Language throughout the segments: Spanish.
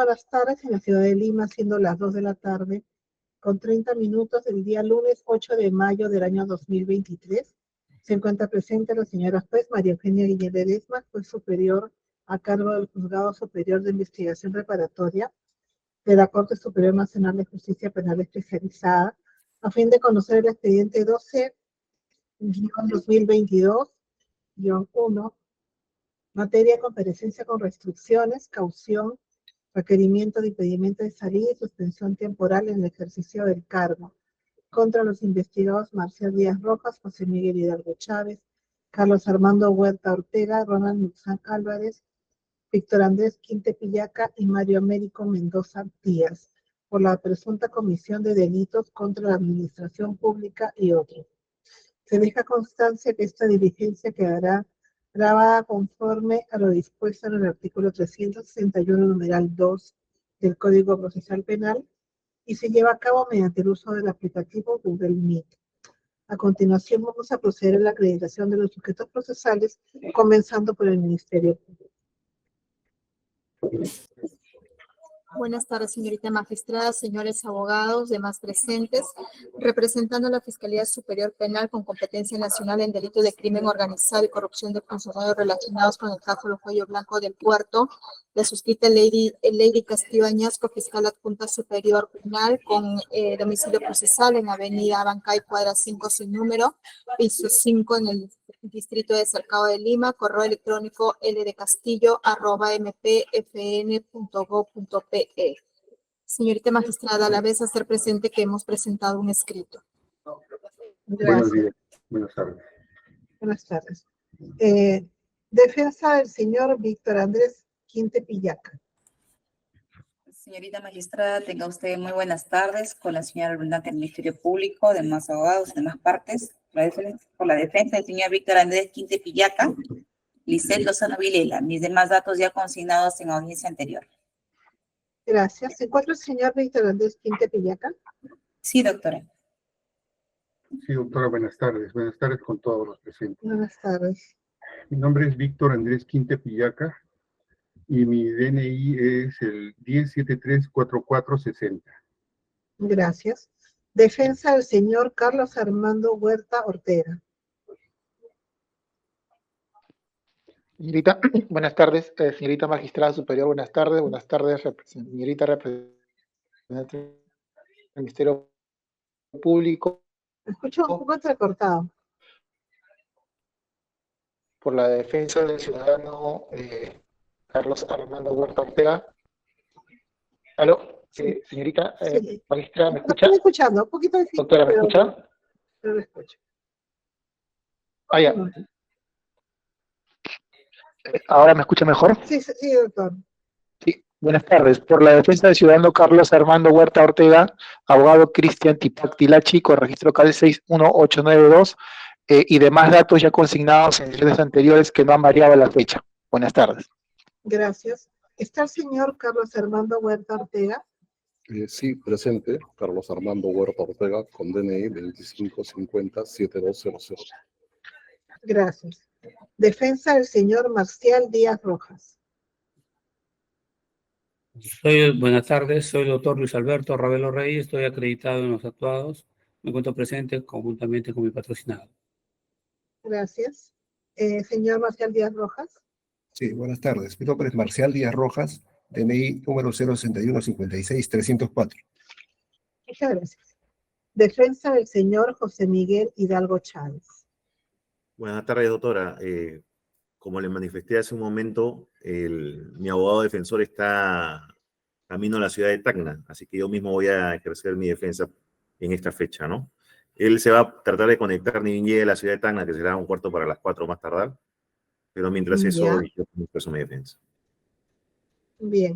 buenas tardes en la ciudad de Lima, siendo las 2 de la tarde, con 30 minutos del día lunes 8 de mayo del año 2023. Se encuentra presente la señora juez María Eugenia Guillén Ledesma, juez superior a cargo del Juzgado Superior de Investigación Reparatoria de la Corte Superior Nacional de Justicia Penal Especializada, a fin de conocer el expediente 12-2022-1, materia de comparecencia con restricciones, caución, requerimiento de impedimento de salida y suspensión temporal en el ejercicio del cargo contra los investigados Marcial Díaz Rojas, José Miguel Hidalgo Chávez, Carlos Armando Huerta Ortega, Ronald Muxán Álvarez, Víctor Andrés Quinte Pillaca y Mario Américo Mendoza Díaz, por la presunta comisión de delitos contra la administración pública y otros. Se deja constancia que esta diligencia quedará grabada conforme a lo dispuesto en el artículo 361, numeral 2 del Código Procesal Penal, y se lleva a cabo mediante el uso del aplicativo Google Meet. A continuación vamos a proceder a la acreditación de los sujetos procesales, comenzando por el Ministerio Público. Buenas tardes, señorita magistrada, señores abogados, demás presentes. Representando a la Fiscalía Superior Penal con competencia nacional en delitos de crimen organizado y corrupción de funcionarios relacionados con el caso del Cuello Blanco del Puerto, la suscrita Lady Castillo Añasco, fiscal adjunta superior penal, con domicilio procesal en Avenida Bancay, cuadra 5 sin número, piso 5 en el distrito de Cercado de Lima, correo electrónico ldcastillo@mpfn.gov.pe. Señorita magistrada, a la vez hacer presente que hemos presentado un escrito. Gracias. Buenos días, buenas tardes. Buenas tardes. Defensa del señor Víctor Andrés Quinte Pillaca. Señorita magistrada, tenga usted muy buenas tardes con la señora representante del Ministerio Público, demás abogados, demás partes, por la defensa del señor Víctor Andrés Quinte Pillaca, Lisset Lozano Vilela, mis demás datos ya consignados en audiencia anterior. Gracias. ¿Se encuentra el señor Víctor Andrés Quinte Pillaca? Sí, doctora. Sí, doctora, buenas tardes. Buenas tardes con todos los presentes. Buenas tardes. Mi nombre es Víctor Andrés Quinte Pillaca y mi DNI es el 10734460. Gracias. Defensa del señor Carlos Armando Huerta Ortega. Señorita, buenas tardes. Señorita magistrada superior, buenas tardes. Buenas tardes, señorita representante del Ministerio Público. Me escucho un poco entrecortado. Por la defensa del ciudadano Carlos Armando Huerta Ortega. ¿Aló? Señorita Sí. magistrada, ¿me Lo escucha? estoy escuchando, un poquito difícil. Doctora, ¿me pero- escucha? Pero lo escucho. Ya. ¿Ahora me escucha mejor? Sí, sí, doctor. Sí, buenas tardes. Por la defensa del ciudadano Carlos Armando Huerta Ortega, abogado Cristian Tipac Tilachi, con registro CAL 61892, y demás datos ya consignados en sesiones anteriores que no han variado la fecha. Buenas tardes. Gracias. ¿Está el señor Carlos Armando Huerta Ortega? Sí, presente, Carlos Armando Huerta Ortega, con DNI 2550-7200. Gracias. Defensa del señor Marcial Díaz Rojas. Buenas tardes, soy el doctor Luis Alberto Ravelo Reyes, estoy acreditado en los actuados, me encuentro presente conjuntamente con mi patrocinado. Gracias. Señor Marcial Díaz Rojas. Sí, buenas tardes. Mi nombre es Marcial Díaz Rojas, DNI número 061-56-304. Muchas gracias. Defensa del señor José Miguel Hidalgo Chávez. Buenas tardes, doctora. Como le manifesté hace un momento, mi abogado defensor está camino a la ciudad de Tacna, así que yo mismo voy a ejercer mi defensa en esta fecha, ¿no? Él se va a tratar de conectar ni bien llegue a la ciudad de Tacna, que será un cuarto para las 4 más tardar, pero mientras eso, Ya. yo expreso mi defensa. Bien.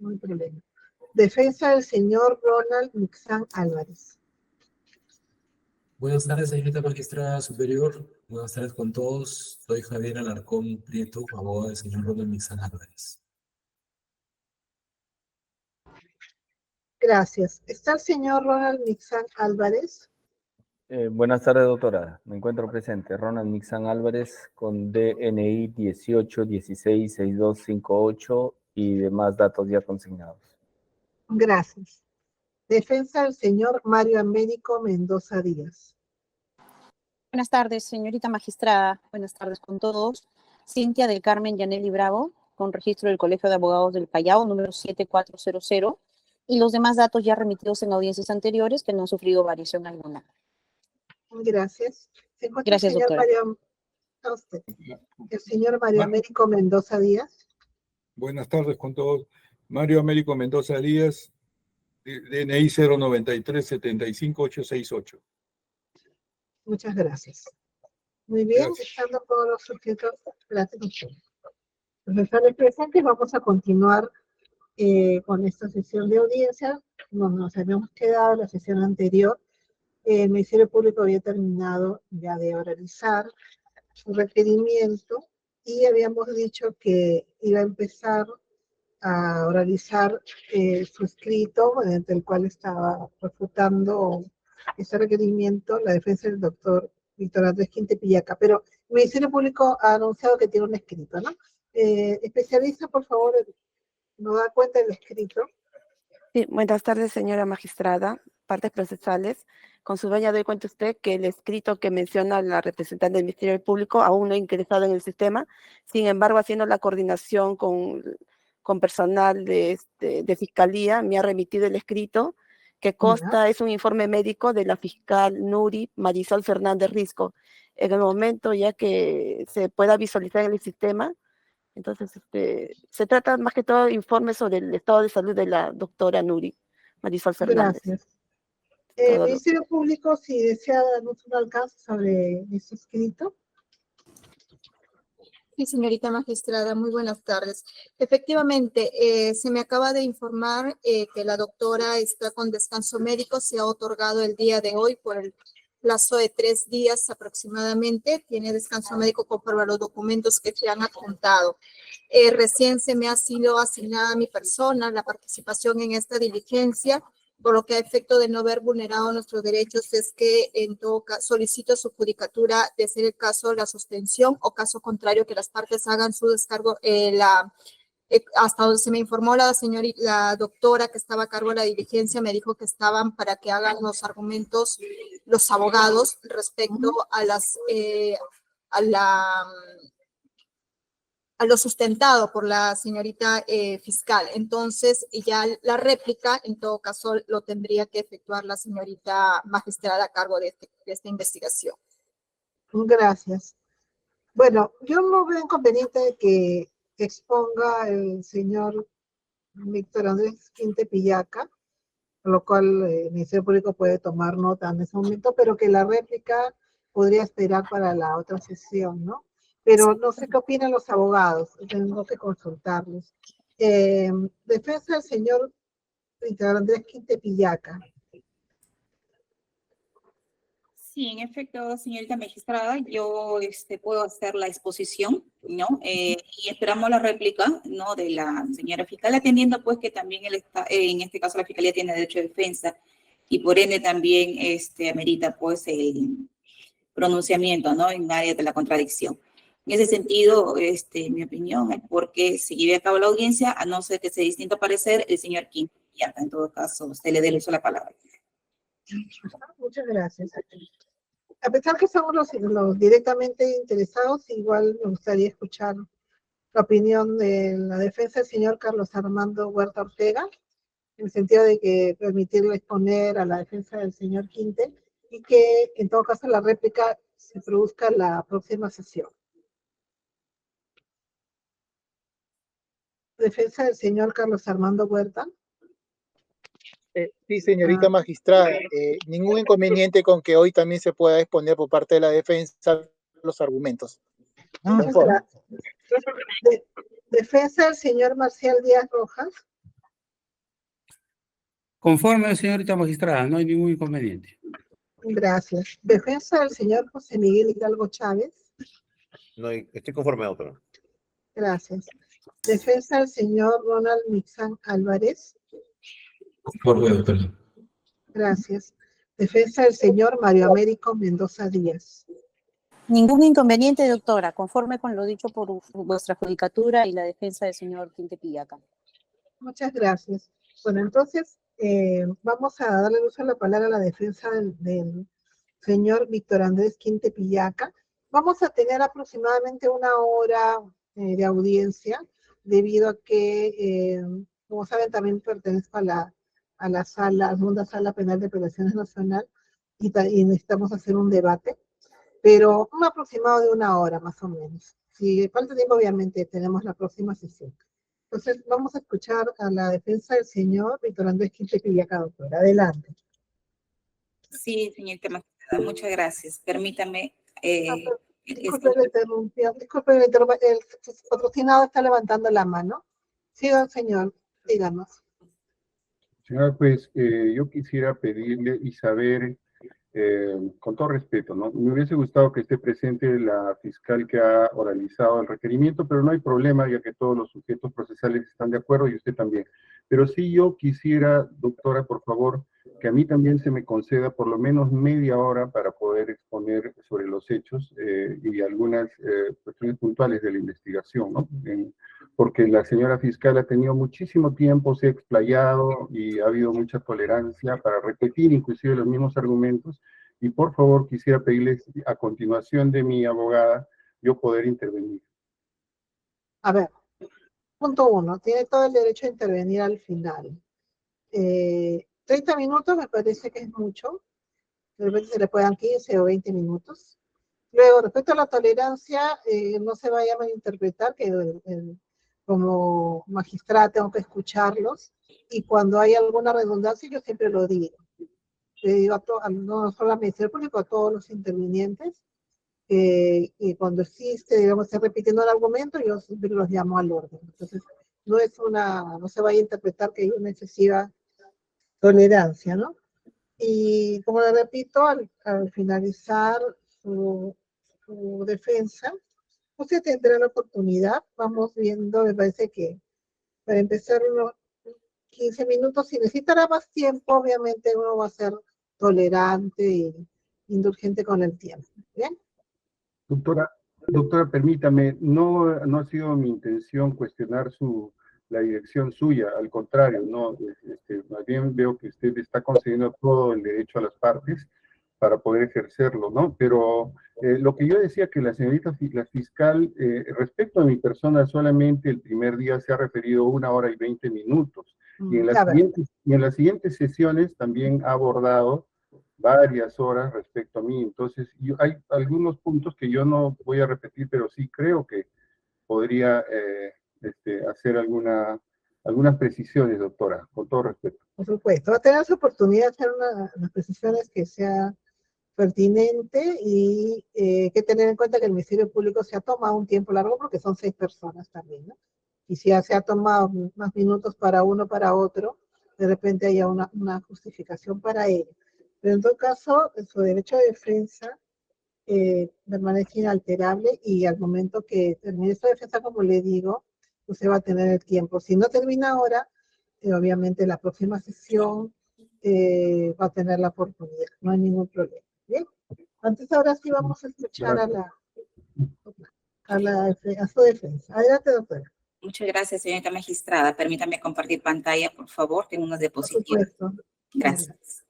No hay problema. Defensa del señor Ronald Muxán Álvarez. Buenas tardes, señorita magistrada superior. Buenas tardes con todos. Soy Javier Alarcón Prieto, abogado del señor Ronald Muxán Álvarez. Gracias. ¿Está el señor Ronald Muxán Álvarez? Buenas tardes, doctora. Me encuentro presente. Ronald Mixán Álvarez, con DNI 18166258 y demás datos ya consignados. Gracias. Defensa del señor Mario Américo Mendoza Díaz. Buenas tardes, señorita magistrada. Buenas tardes con todos. Cintia del Carmen Yaneli Bravo, con registro del Colegio de Abogados del Callao, número 7400, y los demás datos ya remitidos en audiencias anteriores que no han sufrido variación alguna. Gracias. ¿Se encuentra Gracias, el señor doctora. a usted. El señor Mario Américo Mendoza Díaz. Buenas tardes con todos. Mario Américo Mendoza Díaz, DNI 093-75868. Muchas gracias. Muy bien, Gracias. estando todos los sujetos platicos. Profesores presentes, vamos a continuar con esta sesión de audiencia. Nos habíamos quedado en la sesión anterior. El Ministerio Público había terminado ya de oralizar su requerimiento y habíamos dicho que iba a empezar a oralizar su escrito, mediante el cual estaba refutando ese requerimiento la defensa del doctor Víctor Andrés Quinte Pillaca. Pero el Ministerio Público ha anunciado que tiene un escrito, ¿no? Especialista, por favor, nos da cuenta del escrito. Sí, buenas tardes, señora magistrada. Partes procesales. Con su venia doy cuenta a usted que el escrito que menciona la representante del Ministerio Público aún no ha ingresado en el sistema. Sin embargo, haciendo la coordinación con personal de Fiscalía, me ha remitido el escrito que consta, es un informe médico de la fiscal Nuri Marisol Fernández Risco. En el momento ya que se pueda visualizar en el sistema, entonces se trata más que todo de informes sobre el estado de salud de la doctora Nuri Marisol Fernández. Gracias. El Ministerio Público, si desea darnos un alcance sobre este escrito. Sí, señorita magistrada, muy buenas tardes. Efectivamente, se me acaba de informar que la doctora está con descanso médico, se ha otorgado el día de hoy por el plazo de 3 días aproximadamente, tiene descanso médico conforme a los documentos que se han adjuntado. Recién se me ha sido asignada a mi persona la participación en esta diligencia, por lo que a efecto de no haber vulnerado nuestros derechos es que en todo caso solicito su judicatura de ser el caso la suspensión o caso contrario que las partes hagan su descargo. Hasta donde se me informó la doctora que estaba a cargo de la diligencia me dijo que estaban para que hagan los argumentos los abogados respecto a lo sustentado por la señorita fiscal. Entonces, ya la réplica, en todo caso, lo tendría que efectuar la señorita magistrada a cargo de esta investigación. Gracias. Bueno, yo no veo inconveniente de que exponga el señor Víctor Andrés Quinte Pillaca, por lo cual el Ministerio Público puede tomar nota en ese momento, pero que la réplica podría esperar para la otra sesión, ¿no? Pero no sé qué opinan los abogados, tengo que consultarlos. Defensa del señor Víctor Andrés Quinte Pillaca. Sí, en efecto, señorita magistrada, yo puedo hacer la exposición, ¿no? Y esperamos la réplica, ¿no? De la señora fiscal, atendiendo pues que también en este caso la fiscalía tiene derecho de defensa y por ende también amerita pues el pronunciamiento, ¿no? En área de la contradicción. En ese sentido, mi opinión es porque se lleve a cabo la audiencia, a no ser que sea distinto parecer, el señor Quinte Pillaca, en todo caso, se le dé el uso de la palabra. Muchas gracias. A pesar que somos los directamente interesados, igual me gustaría escuchar la opinión de la defensa del señor Carlos Armando Huerta Ortega, en el sentido de que permitirle exponer a la defensa del señor Quinte y que en todo caso la réplica se produzca en la próxima sesión. Defensa del señor Carlos Armando Huerta. Sí, señorita magistrada, ningún inconveniente con que hoy también se pueda exponer por parte de la defensa los argumentos. Muchas gracias. Defensa del señor Marcial Díaz Rojas. Conforme, señorita magistrada, no hay ningún inconveniente. Gracias. Defensa del señor José Miguel Hidalgo Chávez. No, estoy conforme, doctora. Gracias. Defensa del señor Ronald Mixán Álvarez. Conforme, doctora. Gracias. Defensa del señor Mario Américo Mendoza Díaz. Ningún inconveniente, doctora, conforme con lo dicho por vuestra judicatura y la defensa del señor Quinte Pillaca. Muchas gracias. Bueno, entonces vamos a darle uso a la palabra a la defensa del señor Víctor Andrés Quinte Pillaca. Vamos a tener aproximadamente una hora de audiencia, debido a que, como saben, también pertenezco a la segunda sala penal de apelaciones nacional y necesitamos hacer un debate, pero un aproximado de una hora más o menos. Si falta tiempo, obviamente tenemos la próxima sesión. Entonces, vamos a escuchar a la defensa del señor Víctor Andrés Quinte Pillaca, doctora. Adelante. Sí, señorita magistrada, muchas gracias. Permítame. Disculpe la interrupción, el patrocinado está levantando la mano. Siga, señor, díganos. Señora, pues yo quisiera pedirle y saber, con todo respeto, ¿no? Me hubiese gustado que esté presente la fiscal que ha oralizado el requerimiento, pero no hay problema, ya que todos los sujetos procesales están de acuerdo y usted también. Pero sí yo quisiera, doctora, por favor, que a mí también se me conceda por lo menos media hora para poder exponer sobre los hechos y algunas cuestiones puntuales de la investigación, ¿no? Porque la señora fiscal ha tenido muchísimo tiempo, se ha explayado y ha habido mucha tolerancia para repetir inclusive los mismos argumentos, y por favor quisiera pedirles a continuación de mi abogada yo poder intervenir. A ver, punto 1, tiene todo el derecho a intervenir al final. 30 minutos me parece que es mucho, de repente se le puedan 15 o 20 minutos. Luego, respecto a la tolerancia, no se vaya a malinterpretar que como magistrada tengo que escucharlos, y cuando hay alguna redundancia yo siempre lo digo. Le digo no solo al Ministerio Público, a todos los intervinientes, y cuando existe, digamos, se repitiendo el argumento, yo siempre los llamo al orden. Entonces, no se vaya a interpretar que hay una excesiva tolerancia, ¿no? Y como le repito, al finalizar su defensa, usted tendrá la oportunidad, vamos viendo, me parece que para empezar unos 15 minutos, si necesitará más tiempo, obviamente uno va a ser tolerante e indulgente con el tiempo. ¿Bien? Doctora, permítame, no ha sido mi intención cuestionar la dirección suya, al contrario, no, más bien veo que usted está concediendo todo el derecho a las partes para poder ejercerlo, ¿no? Pero lo que yo decía que la señorita, la fiscal, respecto a mi persona, solamente el primer día se ha referido 1 hora y 20 minutos, y en las siguientes sesiones también ha abordado varias horas respecto a mí. Entonces, hay algunos puntos que yo no voy a repetir, pero sí creo que podría hacer algunas precisiones, doctora, con todo respeto. Por supuesto, va a tener su oportunidad de hacer unas precisiones que sea pertinente, y que tener en cuenta que el Ministerio Público se ha tomado un tiempo largo porque son 6 personas también, ¿no? Y si se ha tomado más minutos para uno, para otro, de repente haya una justificación para ello. Pero en todo caso, su derecho de defensa permanece inalterable, y al momento que termine esta defensa, como le digo, usted va a tener el tiempo. Si no termina ahora, obviamente la próxima sesión va a tener la oportunidad, no hay ningún problema. Bien, antes ahora sí vamos a escuchar a su defensa. Adelante, doctora. Muchas gracias, señorita magistrada. Permítame compartir pantalla, por favor. Tengo unos diapositivas. Por supuesto. Gracias.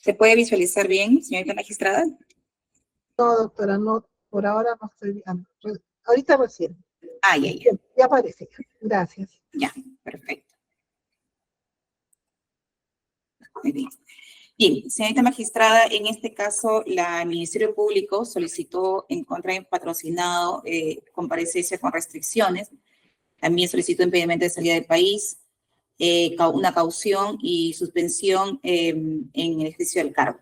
¿Se puede visualizar bien, señorita magistrada? No, doctora, no, por ahora no estoy viendo. Ahorita recién. Ya aparece. Gracias. Ya, perfecto. Muy bien. Bien, señorita magistrada, en este caso, el Ministerio Público solicitó en contra del patrocinado comparecencia con restricciones. También solicitó impedimento de salida del país, una caución y suspensión en el ejercicio del cargo.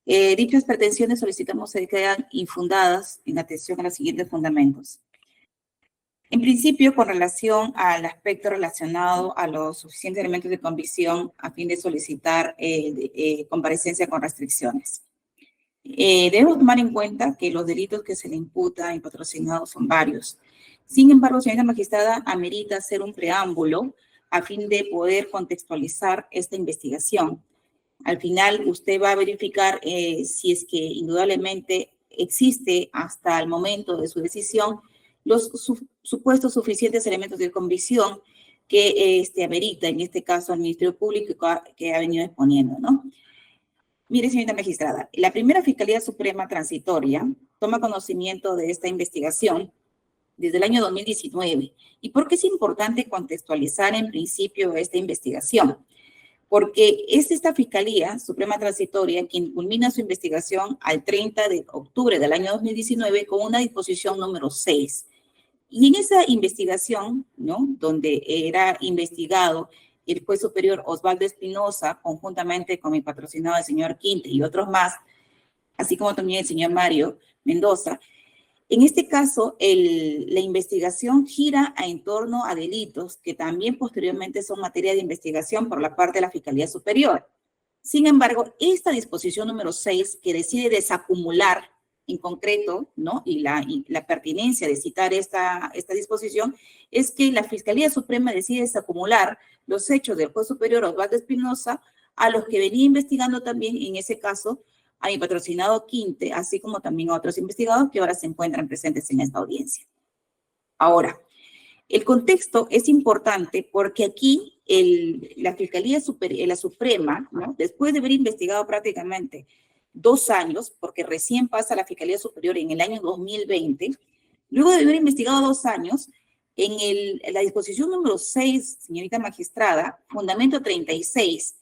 Dichas pretensiones solicitamos que quedan infundadas en atención a los siguientes fundamentos. En principio, con relación al aspecto relacionado a los suficientes elementos de convicción a fin de solicitar comparecencia con restricciones. Debemos tomar en cuenta que los delitos que se le imputan en patrocinado son varios. Sin embargo, señorita magistrada, amerita hacer un preámbulo a fin de poder contextualizar esta investigación. Al final, usted va a verificar si es que indudablemente existe hasta el momento de su decisión los supuestos suficientes elementos de convicción que amerita, en este caso, al Ministerio Público que ha venido exponiendo, ¿no? Mire, señorita magistrada, la primera Fiscalía Suprema Transitoria toma conocimiento de esta investigación desde el año 2019. ¿Y por qué es importante contextualizar en principio esta investigación? Porque es esta Fiscalía Suprema Transitoria quien culmina su investigación al 30 de octubre del año 2019 con una disposición número 6. Y en esa investigación, ¿no?, donde era investigado el juez superior Osvaldo Espinosa, conjuntamente con mi patrocinado el señor Quinte y otros más, así como también el señor Mario Mendoza, en este caso, la investigación gira en torno a delitos que también posteriormente son materia de investigación por la parte de la Fiscalía Superior. Sin embargo, esta disposición número 6, que decide desacumular en concreto, ¿no?, y la pertinencia de citar esta disposición, es que la Fiscalía Suprema decide desacumular los hechos del juez superior Osvaldo Espinosa a los que venía investigando también, en ese caso, a mi patrocinado Quinte, así como también a otros investigados que ahora se encuentran presentes en esta audiencia. Ahora, el contexto es importante porque aquí la Fiscalía Suprema, ¿no?, después de haber investigado prácticamente 2 años, porque recién pasa la Fiscalía Superior en el año 2020, luego de haber investigado 2 años, en la disposición número 6, señorita magistrada, fundamento 36,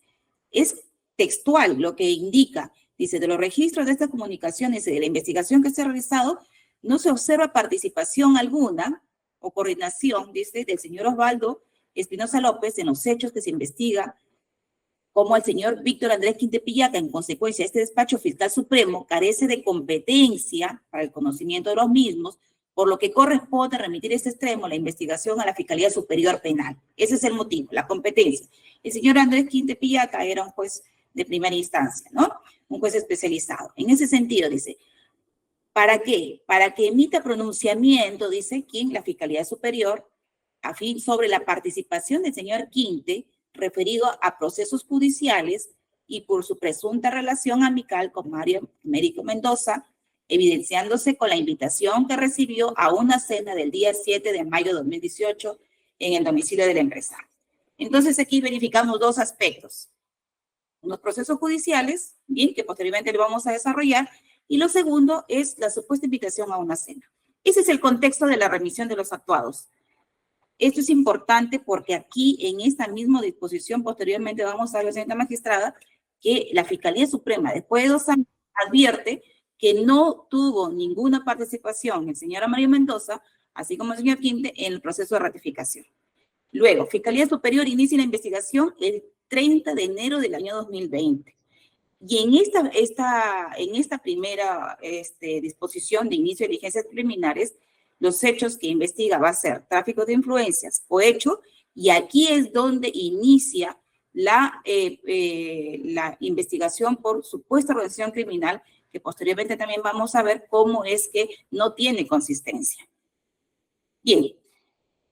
es textual lo que indica. Dice, de los registros de estas comunicaciones y de la investigación que se ha realizado, no se observa participación alguna o coordinación, dice, del señor Osvaldo Espinosa López en los hechos que se investiga, como el señor Víctor Andrés Quinte Pillaca. En consecuencia, este despacho fiscal supremo carece de competencia para el conocimiento de los mismos, por lo que corresponde remitir este extremo la investigación a la Fiscalía Superior Penal. Ese es el motivo, la competencia. El señor Andrés Quinte Pillaca era un juez de primera instancia, ¿no?, un juez especializado. En ese sentido, dice, ¿para qué? Para que emita pronunciamiento, dice, ¿quién? La Fiscalía Superior, a fin sobre la participación del señor Quinte referido a procesos judiciales y por su presunta relación amical con Mario Américo Mendoza, evidenciándose con la invitación que recibió a una cena del día 7 de mayo de 2018 en el domicilio del empresario. Entonces, aquí verificamos 2 aspectos. Unos procesos judiciales, bien, que posteriormente le vamos a desarrollar, y lo segundo es la supuesta invitación a una cena. Ese es el contexto de la remisión de los actuados. Esto es importante porque aquí, en esta misma disposición, posteriormente vamos a ver, señora magistrada, que la Fiscalía Suprema, después de 2 años, advierte que no tuvo ninguna participación el señor Mario Mendoza, así como el señor Quinte, en el proceso de ratificación. Luego, Fiscalía Superior inicia la investigación el 30 de enero del año 2020. Y en esta primera disposición de inicio de diligencias preliminares, los hechos que investiga va a ser tráfico de influencias o hecho, y aquí es donde inicia la investigación por supuesta organización criminal, que posteriormente también vamos a ver cómo es que no tiene consistencia. Bien,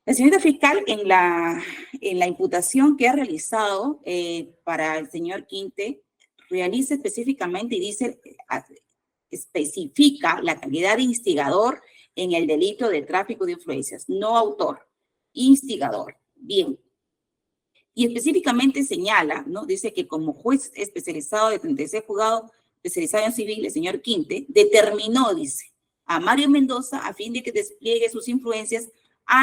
la señorita fiscal en la imputación que ha realizado para el señor Quinte, realiza específicamente y dice, especifica la calidad de instigador en el delito de tráfico de influencias, no autor, instigador. Bien. Y específicamente señala, ¿no?, dice que como juez especializado de 36 juzgados especializado en civil, el señor Quinte determinó, dice, a Mario Mendoza a fin de que despliegue sus influencias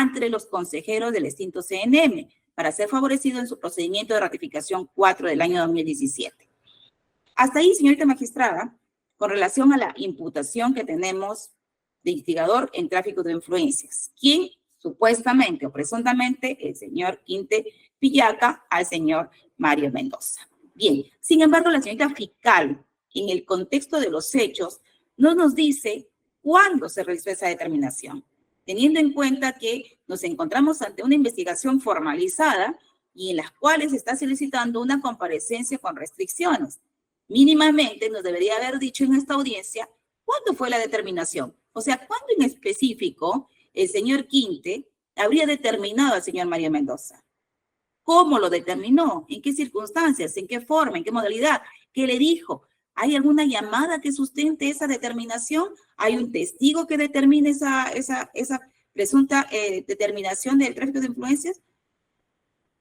entre los consejeros del extinto CNM para ser favorecido en su procedimiento de ratificación 4 del año 2017. Hasta ahí, señorita magistrada, con relación a la imputación que tenemos de instigador en tráfico de influencias, quien supuestamente o presuntamente el señor Quinte Pillaca al señor Mario Mendoza. Bien, sin embargo, la señorita fiscal, en el contexto de los hechos, no nos dice cuándo se realizó esa determinación, teniendo en cuenta que nos encontramos ante una investigación formalizada y en las cuales se está solicitando una comparecencia con restricciones. Mínimamente nos debería haber dicho en esta audiencia cuándo fue la determinación. O sea, cuándo en específico el señor Quinte habría determinado al señor Mario Mendoza. ¿Cómo lo determinó? ¿En qué circunstancias? ¿En qué forma? ¿En qué modalidad? ¿Qué le dijo? ¿Hay alguna llamada que sustente esa determinación? ¿Hay un testigo que determine esa presunta determinación del tráfico de influencias?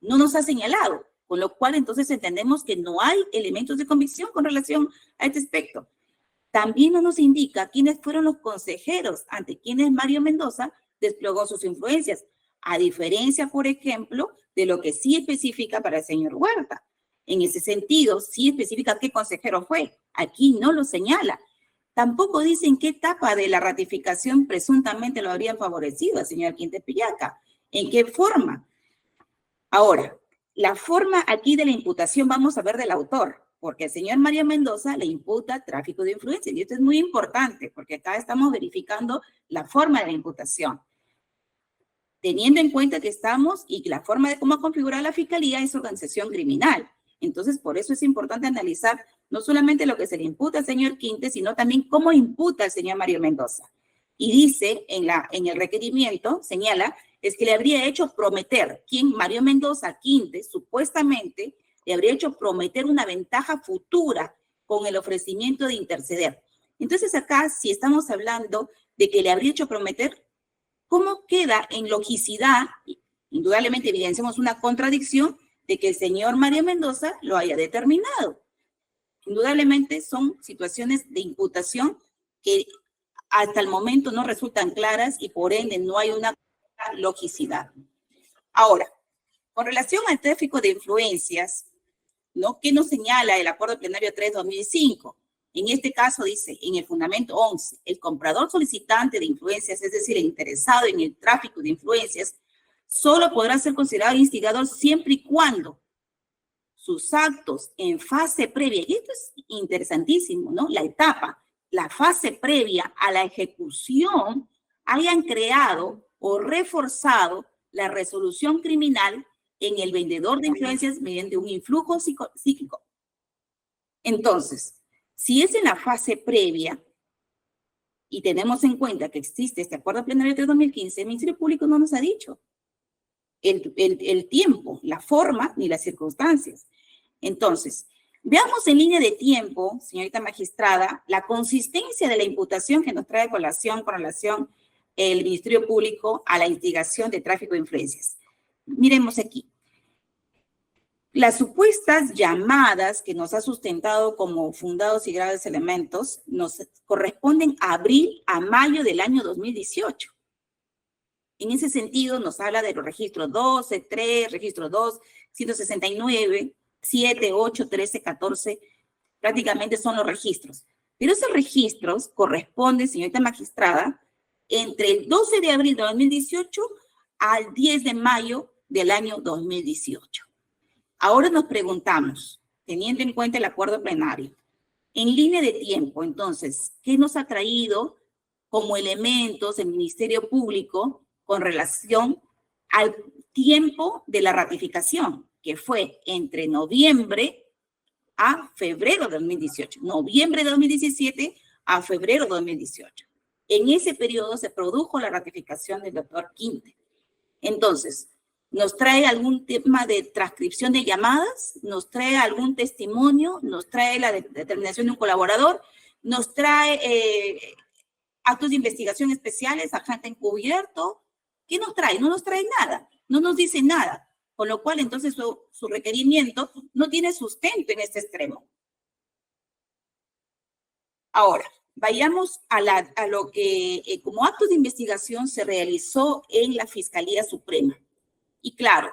No nos ha señalado, con lo cual entonces entendemos que no hay elementos de convicción con relación a este aspecto. También no nos indica quiénes fueron los consejeros ante quienes Mario Mendoza desplegó sus influencias, a diferencia, por ejemplo, de lo que sí especifica para el señor Huerta. En ese sentido, sí especifica qué consejero fue. Aquí no lo señala. Tampoco dice en qué etapa de la ratificación presuntamente lo habrían favorecido al señor Quintepillaca. ¿En qué forma? Ahora, la forma aquí de la imputación vamos a ver del autor, porque el señor Mario Mendoza le imputa tráfico de influencias. Y esto es muy importante, porque acá estamos verificando la forma de la imputación. Teniendo en cuenta que estamos y que la forma de cómo configurar la fiscalía es organización criminal. Entonces, por eso es importante analizar no solamente lo que se le imputa al señor Quinte, sino también cómo imputa al señor Mario Mendoza. Y dice en el requerimiento, señala, es que le habría hecho prometer, Mario Mendoza Quinte, supuestamente, le habría hecho prometer una ventaja futura con el ofrecimiento de interceder. Entonces acá, si estamos hablando de que le habría hecho prometer, ¿cómo queda en logicidad? Indudablemente evidenciamos una contradicción de que el señor Mario Mendoza lo haya determinado. Indudablemente son situaciones de imputación que hasta el momento no resultan claras y por ende no hay una logicidad. Ahora, con relación al tráfico de influencias, ¿no? ¿Qué nos señala el Acuerdo Plenario 3/2005? En este caso dice, en el fundamento 11, el comprador solicitante de influencias, es decir, el interesado en el tráfico de influencias, solo podrá ser considerado instigador siempre y cuando sus actos en fase previa, y esto es interesantísimo, ¿no? La fase previa a la ejecución hayan creado o reforzado la resolución criminal en el vendedor de influencias mediante un influjo psíquico. Entonces, si es en la fase previa y tenemos en cuenta que existe este Acuerdo Plenario de 2015, el Ministerio Público no nos ha dicho el tiempo, la forma ni las circunstancias. Entonces, veamos en línea de tiempo, señorita magistrada, la consistencia de la imputación que nos trae colación con relación el Ministerio Público a la instigación de tráfico de influencias. Miremos aquí. Las supuestas llamadas que nos ha sustentado como fundados y graves elementos nos corresponden a abril a mayo del año 2018. En ese sentido, nos habla de los registros 12, 3, registro 2, 169, 7, 8, 13, 14, prácticamente son los registros. Pero esos registros corresponden, señorita magistrada, entre el 12 de abril de 2018 al 10 de mayo del año 2018. Ahora nos preguntamos, teniendo en cuenta el acuerdo plenario, en línea de tiempo, entonces, ¿qué nos ha traído como elementos el Ministerio Público con relación al tiempo de la ratificación, que fue entre noviembre a febrero de 2018, noviembre de 2017 a febrero de 2018? En ese periodo se produjo la ratificación del doctor Quinte. Entonces, ¿nos trae algún tema de transcripción de llamadas? ¿Nos trae algún testimonio? ¿Nos trae la determinación de un colaborador? ¿Nos trae actos de investigación especiales, agente encubierto? ¿Qué nos trae? No nos trae nada, no nos dice nada, con lo cual entonces su requerimiento no tiene sustento en este extremo. Ahora, vayamos a lo que como actos de investigación se realizó en la Fiscalía Suprema. Y claro,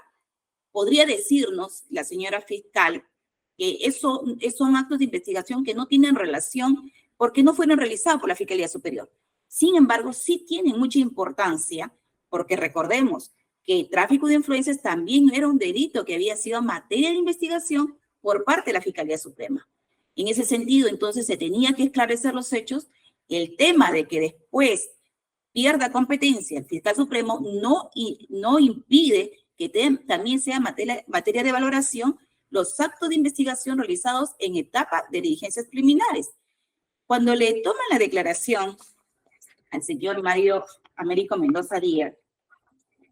podría decirnos la señora fiscal que son actos de investigación que no tienen relación porque no fueron realizados por la Fiscalía Superior. Sin embargo, sí tienen mucha importancia porque recordemos que el tráfico de influencias también era un delito que había sido materia de investigación por parte de la Fiscalía Suprema. En ese sentido, entonces, se tenía que esclarecer los hechos. El tema de que después pierda competencia el fiscal supremo no impide que también sea materia de valoración los actos de investigación realizados en etapa de diligencias preliminares. Cuando le toman la declaración al señor Mario Américo Mendoza Díaz,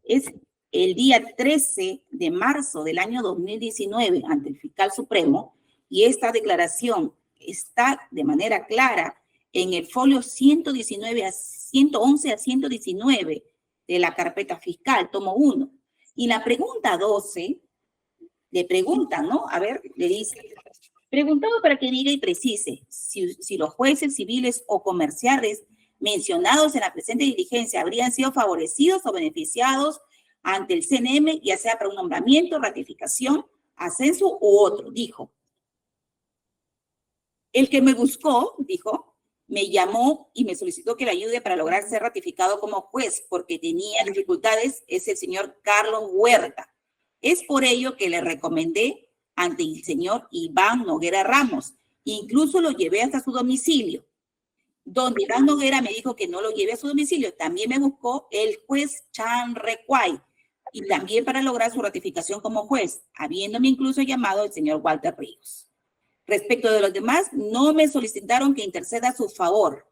es el día 13 de marzo del año 2019 ante el Fiscal Supremo, y esta declaración está de manera clara en el folio 119 a 111 a 119 de la carpeta fiscal, tomo 1. Y la pregunta 12, le preguntan, ¿no? A ver, le dice, preguntado para que diga y precise si los jueces civiles o comerciales mencionados en la presente diligencia habrían sido favorecidos o beneficiados ante el CNM, ya sea para un nombramiento, ratificación, ascenso u otro. Dijo, el que me buscó, dijo, me llamó y me solicitó que le ayude para lograr ser ratificado como juez porque tenía dificultades, es el señor Carlos Huerta. Es por ello que le recomendé ante el señor Iván Noguera Ramos. Incluso lo llevé hasta su domicilio, donde Iván Noguera me dijo que no lo lleve a su domicilio. También me buscó el juez Chan Recuay, y también para lograr su ratificación como juez, habiéndome incluso llamado el señor Walter Ríos. Respecto de los demás, no me solicitaron que interceda a su favor.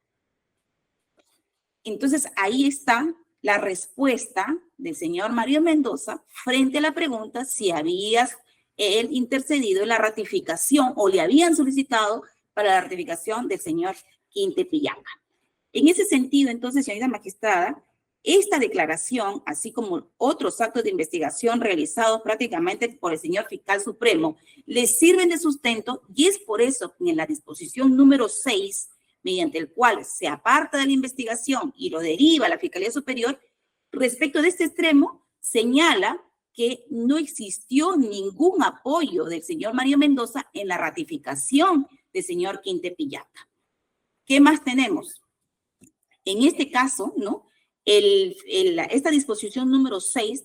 Entonces, ahí está la respuesta del señor Mario Mendoza frente a la pregunta si habías él intercedido en la ratificación o le habían solicitado para la ratificación del señor Quinte Pillaca. En ese sentido, entonces, señorita magistrada, esta declaración, así como otros actos de investigación realizados prácticamente por el señor Fiscal Supremo, les sirven de sustento y es por eso que en la disposición número 6, mediante el cual se aparta de la investigación y lo deriva a la Fiscalía Superior, respecto de este extremo, señala que no existió ningún apoyo del señor Mario Mendoza en la ratificación del señor Quinte Pillaca. ¿Qué más tenemos? En este caso, ¿no? Esta disposición número 6,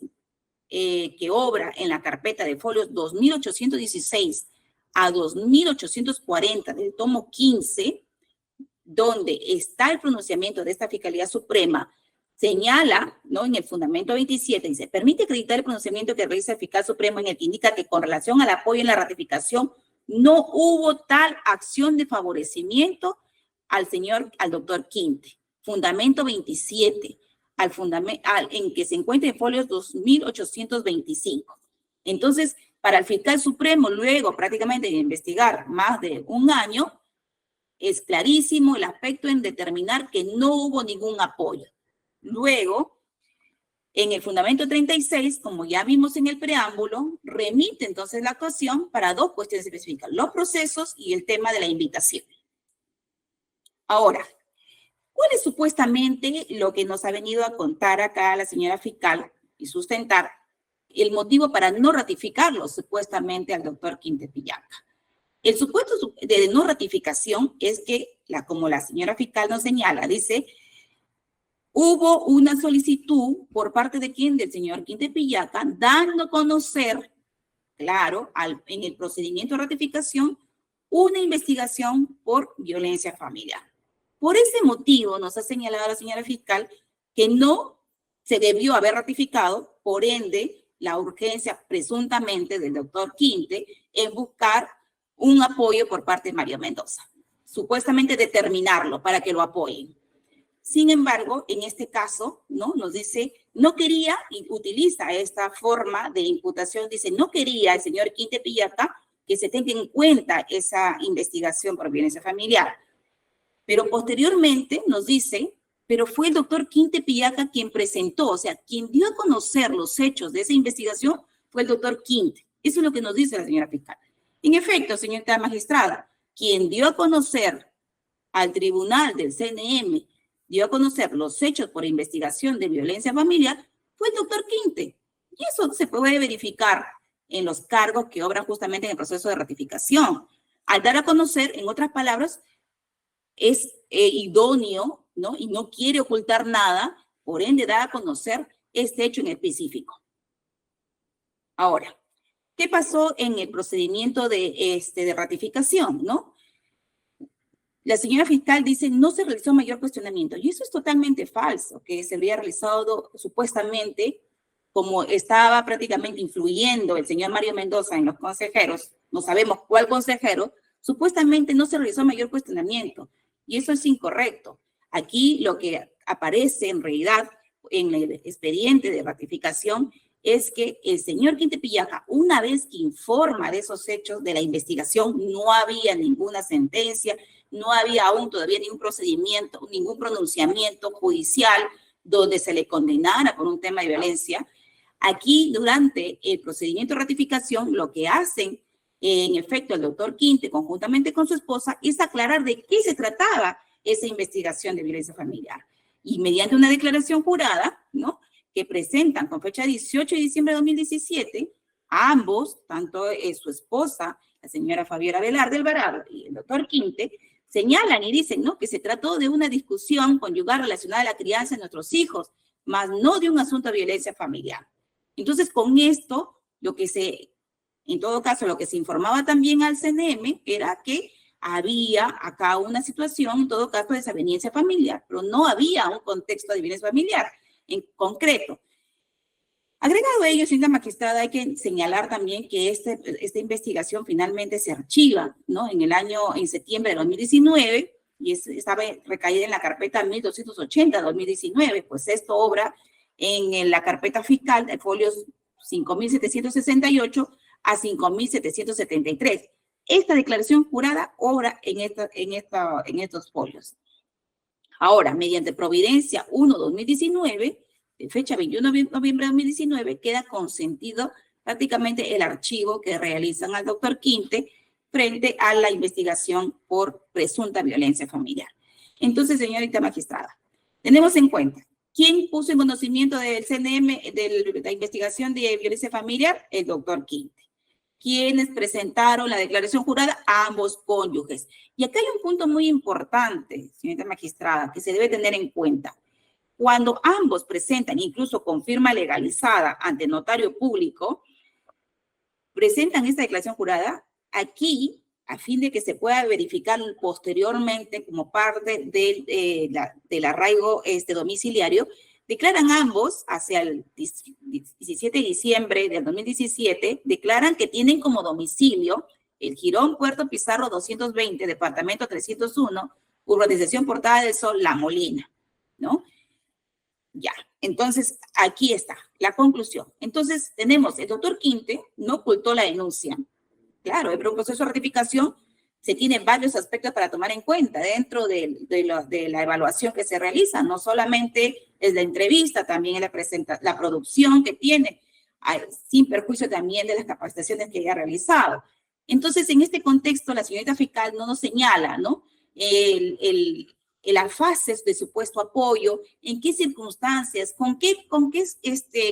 que obra en la carpeta de folios 2816 a 2840 del tomo 15, donde está el pronunciamiento de esta Fiscalía Suprema, señala, ¿no? En el fundamento 27, dice, permite acreditar el pronunciamiento que realiza el Fiscal Supremo en el que indica que con relación al apoyo en la ratificación no hubo tal acción de favorecimiento al doctor Quinte. Fundamento 27, en que se encuentra en folios 2825. Entonces, para el Fiscal Supremo, luego prácticamente de investigar más de un año, es clarísimo el aspecto en determinar que no hubo ningún apoyo. Luego, en el fundamento 36, como ya vimos en el preámbulo, remite entonces la actuación para dos cuestiones específicas, los procesos y el tema de la invitación. Ahora, ¿cuál es supuestamente lo que nos ha venido a contar acá la señora fiscal y sustentar el motivo para no ratificarlo supuestamente al doctor Quinte Pillaca? El supuesto de no ratificación es que, como la señora fiscal nos señala, dice, hubo una solicitud por parte de quién, del señor Quinte Pillaca, dando a conocer, claro, en el procedimiento de ratificación, una investigación por violencia familiar. Por ese motivo nos ha señalado la señora fiscal que no se debió haber ratificado, por ende, la urgencia presuntamente del doctor Quinte en buscar un apoyo por parte de Mario Mendoza, supuestamente determinarlo para que lo apoyen. Sin embargo, en este caso, ¿no? Nos dice, no quería, y utiliza esta forma de imputación, dice, no quería el señor Quinte Pillaca que se tenga en cuenta esa investigación por violencia familiar. Pero posteriormente nos dice, pero fue el doctor Quinte Pillaca quien presentó, o sea, quien dio a conocer los hechos de esa investigación fue el doctor Quinte. Eso es lo que nos dice la señora fiscal. En efecto, señorita magistrada, quien dio a conocer al tribunal del CNM, dio a conocer los hechos por investigación de violencia familiar, fue el doctor Quinte. Y eso se puede verificar en los cargos que obran justamente en el proceso de ratificación. Al dar a conocer, en otras palabras, es idóneo, ¿no? Y no quiere ocultar nada, por ende da a conocer este hecho en específico. Ahora, ¿qué pasó en el procedimiento de ratificación, no? La señora fiscal dice, no se realizó mayor cuestionamiento, y eso es totalmente falso, que se habría realizado supuestamente, como estaba prácticamente influyendo el señor Mario Mendoza en los consejeros, no sabemos cuál consejero, supuestamente no se realizó mayor cuestionamiento, y eso es incorrecto. Aquí lo que aparece en realidad en el expediente de ratificación es que el señor Quinte Pillaca, una vez que informa de esos hechos de la investigación, no había ninguna sentencia, no había aún todavía ningún procedimiento, ningún pronunciamiento judicial donde se le condenara por un tema de violencia. Aquí, durante el procedimiento de ratificación, lo que hacen, en efecto, el doctor Quinte, conjuntamente con su esposa, es aclarar de qué se trataba esa investigación de violencia familiar. Y mediante una declaración jurada, ¿no?, que presentan con fecha 18 de diciembre de 2017, ambos, tanto su esposa, la señora Fabiola Velarde Alvarado, y el doctor Quinte, señalan y dicen, ¿no?, que se trató de una discusión conyugal relacionada a la crianza de nuestros hijos, más no de un asunto de violencia familiar. Entonces, con esto, en todo caso, lo que se informaba también al CNM era que había acá una situación, en todo caso, de desaveniencia familiar, pero no había un contexto de violencia familiar en concreto. Agregado a ello, señora magistrada, hay que señalar también que esta investigación finalmente se archiva, ¿no?, en septiembre de 2019, y estaba recaída en la carpeta 1280-2019, pues esto obra en la carpeta fiscal de folios 5.768 a 5.773. Esta declaración jurada obra en estos folios. Ahora, mediante Providencia 1-2019, de fecha 21 de noviembre de 2019, queda consentido prácticamente el archivo que realizan al doctor Quinte frente a la investigación por presunta violencia familiar. Entonces, señorita magistrada, tenemos en cuenta, ¿quién puso en conocimiento del CNM de la investigación de violencia familiar? El doctor Quinte. ¿Quiénes presentaron la declaración jurada? Ambos cónyuges. Y acá hay un punto muy importante, señorita magistrada, que se debe tener en cuenta. Cuando ambos presentan, incluso con firma legalizada ante notario público, presentan esta declaración jurada, aquí, a fin de que se pueda verificar posteriormente como parte del arraigo domiciliario, declaran ambos, hacia el 17 de diciembre del 2017, declaran que tienen como domicilio el Jirón Puerto Pizarro 220, departamento 301, urbanización Portada del Sol, La Molina, ¿no? Ya, entonces aquí está la conclusión. Entonces tenemos, el doctor Quinte no ocultó la denuncia. Claro, el proceso de ratificación se tienen varios aspectos para tomar en cuenta dentro de la evaluación que se realiza. No solamente es la entrevista, también es la producción que tiene, sin perjuicio también de las capacitaciones que haya realizado. Entonces, en este contexto, la señorita fiscal no nos señala, ¿no?, las fases de supuesto apoyo, en qué circunstancias, con qué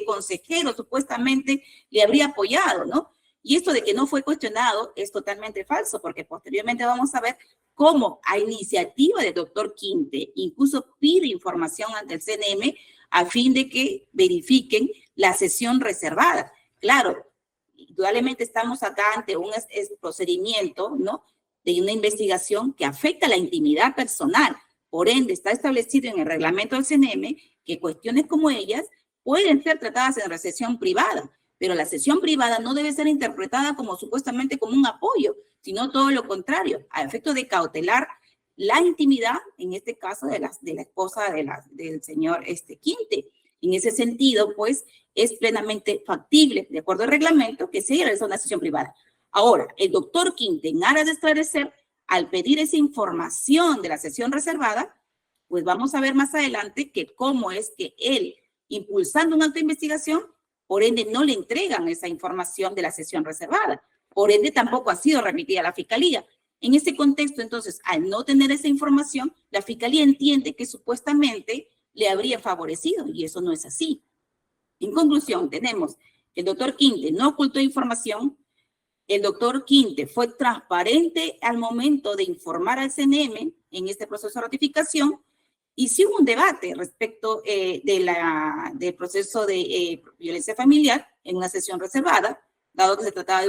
consejero supuestamente le habría apoyado, ¿no? Y esto de que no fue cuestionado es totalmente falso, porque posteriormente vamos a ver cómo a iniciativa del doctor Quinte incluso pide información ante el CNM a fin de que verifiquen la sesión reservada. Claro, indudablemente estamos acá ante un procedimiento, ¿no?, de una investigación que afecta la intimidad personal. Por ende, está establecido en el reglamento del CNM que cuestiones como ellas pueden ser tratadas en la sesión privada, pero la sesión privada no debe ser interpretada como supuestamente como un apoyo, sino todo lo contrario, a efecto de cautelar la intimidad, en este caso de la esposa del señor Quinte. En ese sentido, pues, es plenamente factible, de acuerdo al reglamento, que se realiza una sesión privada. Ahora, el doctor Quinte, en aras de esclarecer, al pedir esa información de la sesión reservada, pues vamos a ver más adelante que cómo es que él, impulsando un acto de investigación, por ende no le entregan esa información de la sesión reservada. Por ende tampoco ha sido remitida a la Fiscalía. En ese contexto, entonces, al no tener esa información, la Fiscalía entiende que supuestamente le habría favorecido, y eso no es así. En conclusión, tenemos que el doctor Quinte no ocultó información. El doctor Quinte fue transparente al momento de informar al CNM en este proceso de ratificación, y sí hubo un debate respecto del proceso de violencia familiar en una sesión reservada, dado que se trataba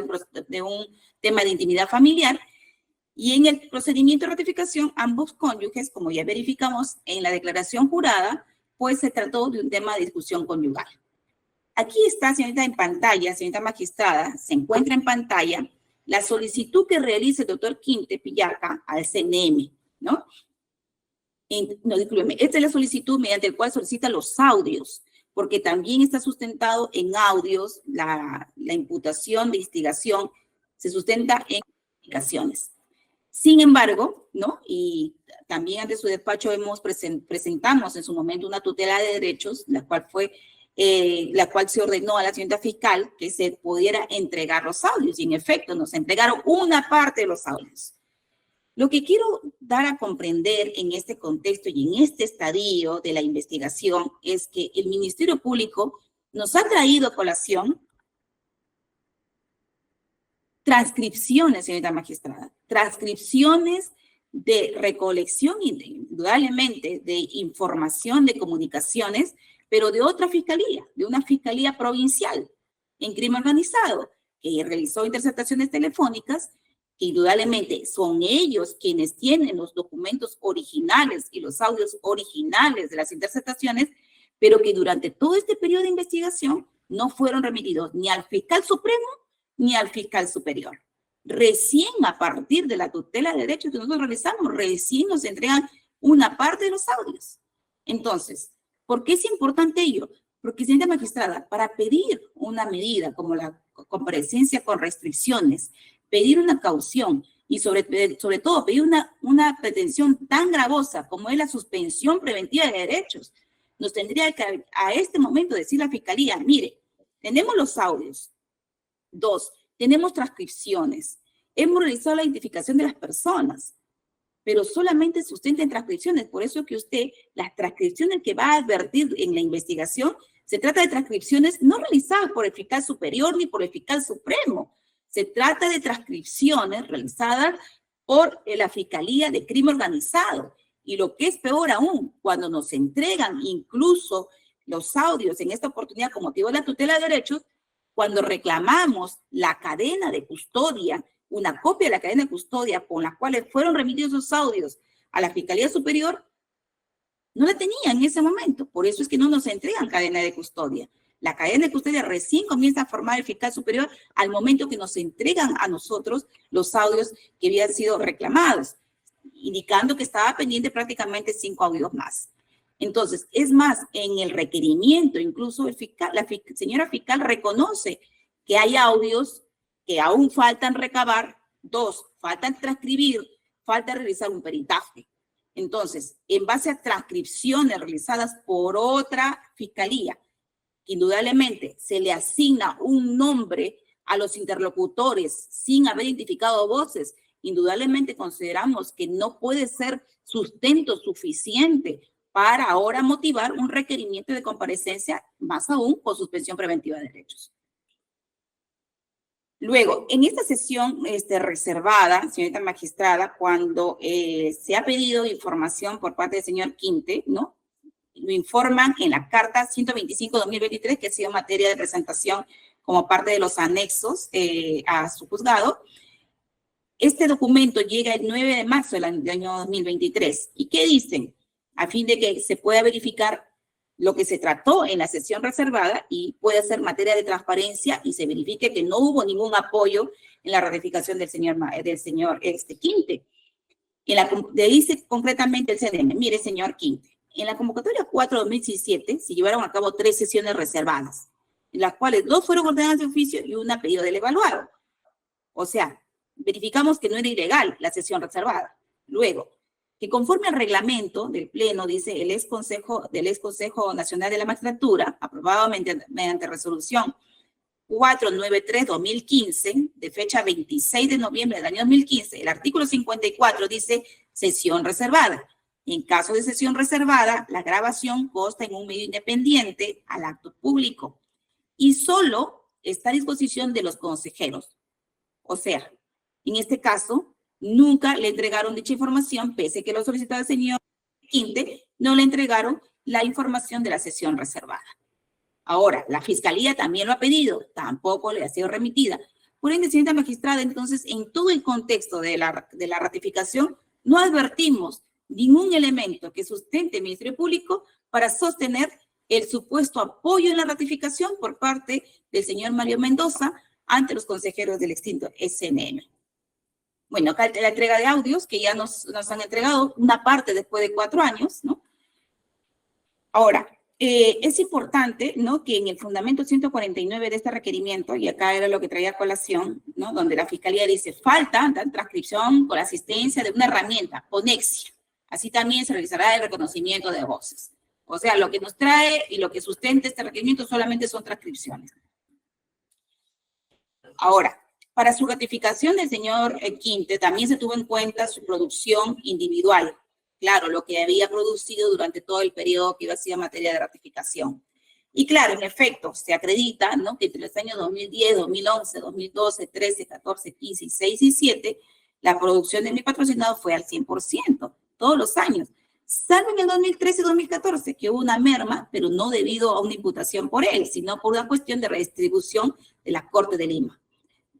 de un tema de intimidad familiar, y en el procedimiento de ratificación, ambos cónyuges, como ya verificamos en la declaración jurada, pues se trató de un tema de discusión conyugal. Aquí está, señorita, en pantalla, señorita magistrada, se encuentra en pantalla la solicitud que realiza el doctor Quinte Pillaca al CNM, ¿no? No, discúlpeme, esta es la solicitud mediante la cual solicita los audios porque también está sustentado en audios, la imputación de instigación se sustenta en indicaciones. Sin embargo, ¿no? Y también ante su despacho presentamos en su momento una tutela de derechos, la cual se ordenó a la señorita fiscal que se pudiera entregar los audios, y en efecto nos entregaron una parte de los audios. Lo que quiero dar a comprender en este contexto y en este estadio de la investigación es que el Ministerio Público nos ha traído a colación transcripciones, señorita magistrada, transcripciones de recolección, indudablemente, de información, de comunicaciones, pero de otra fiscalía, de una fiscalía provincial en crimen organizado, que realizó interceptaciones telefónicas, que indudablemente son ellos quienes tienen los documentos originales y los audios originales de las interceptaciones, pero que durante todo este periodo de investigación no fueron remitidos ni al fiscal supremo ni al fiscal superior. Recién a partir de la tutela de derechos que nosotros realizamos, recién nos entregan una parte de los audios. Entonces, ¿por qué es importante ello? Porque, señora magistrada, para pedir una medida como la comparecencia con restricciones, pedir una caución y sobre todo pedir una pretensión tan gravosa como es la suspensión preventiva de derechos, nos tendría que a este momento decir la fiscalía, mire, tenemos los audios. 2, tenemos transcripciones. Hemos realizado la identificación de las personas, pero solamente sustenta en transcripciones. Por eso que usted, las transcripciones que va a advertir en la investigación, se trata de transcripciones no realizadas por el fiscal superior ni por el fiscal supremo. Se trata de transcripciones realizadas por la Fiscalía de Crimen Organizado. Y lo que es peor aún, cuando nos entregan incluso los audios en esta oportunidad con motivo de la tutela de derechos, cuando reclamamos la cadena de custodia, una copia de la cadena de custodia con la cual fueron remitidos esos audios a la Fiscalía Superior, no la tenía en ese momento. Por eso es que no nos entregan cadena de custodia. La cadena de custodia recién comienza a formar el fiscal superior al momento que nos entregan a nosotros los audios que habían sido reclamados, indicando que estaba pendiente prácticamente 5 audios más. Entonces, es más, en el requerimiento, incluso la señora fiscal reconoce que hay audios que aún faltan recabar, 2, faltan transcribir, falta realizar un peritaje. Entonces, en base a transcripciones realizadas por otra fiscalía, indudablemente se le asigna un nombre a los interlocutores sin haber identificado voces, indudablemente consideramos que no puede ser sustento suficiente para ahora motivar un requerimiento de comparecencia, más aún con suspensión preventiva de derechos. Luego, en esta sesión reservada, señorita magistrada, cuando se ha pedido información por parte del señor Quinte, ¿no? Lo informan en la carta 125-2023, que ha sido materia de presentación como parte de los anexos a su juzgado. Este documento llega el 9 de marzo del año 2023. ¿Y qué dicen? A fin de que se pueda verificar lo que se trató en la sesión reservada y pueda ser materia de transparencia y se verifique que no hubo ningún apoyo en la ratificación del señor Quinte. Le dice concretamente el CNM, mire, señor Quinte, en la convocatoria 4-2017 se llevaron a cabo 3 sesiones reservadas, en las cuales 2 fueron ordenadas de oficio y una a pedido del evaluado. O sea, verificamos que no era ilegal la sesión reservada. Luego, que conforme al reglamento del Pleno, dice el ex Consejo Nacional de la Magistratura, aprobado mediante resolución 493-2015, de fecha 26 de noviembre del año 2015, el artículo 54 dice sesión reservada. En caso de sesión reservada, la grabación consta en un medio independiente al acto público y solo está a disposición de los consejeros. O sea, en este caso, nunca le entregaron dicha información, pese a que lo solicitaba el señor Quinte, no le entregaron la información de la sesión reservada. Ahora, la Fiscalía también lo ha pedido, tampoco le ha sido remitida. Por ende, señora magistrada, entonces, en todo el contexto de la ratificación, no advertimos ningún elemento que sustente el Ministerio Público para sostener el supuesto apoyo en la ratificación por parte del señor Mario Mendoza ante los consejeros del extinto SNM. Bueno, acá la entrega de audios que ya nos han entregado, una parte después de 4 años, ¿no? Ahora, Es importante, ¿no?, que en el fundamento 149 de este requerimiento, y acá era lo que traía a colación, ¿no?, donde la Fiscalía dice, falta transcripción con la asistencia de una herramienta, Ponexia. Así también se realizará el reconocimiento de voces. O sea, lo que nos trae y lo que sustenta este requerimiento solamente son transcripciones. Ahora, para su ratificación del señor Quinte, también se tuvo en cuenta su producción individual. Claro, lo que había producido durante todo el periodo que iba a ser materia de ratificación. Y claro, en efecto, se acredita, ¿no?, que entre los años 2010, 2011, 2012, 13, 14, 15, 16 y 17, la producción de mi patrocinado fue al 100%, todos los años. Salvo en el 2013 y 2014, que hubo una merma, pero no debido a una imputación por él, sino por una cuestión de redistribución de la Corte de Lima.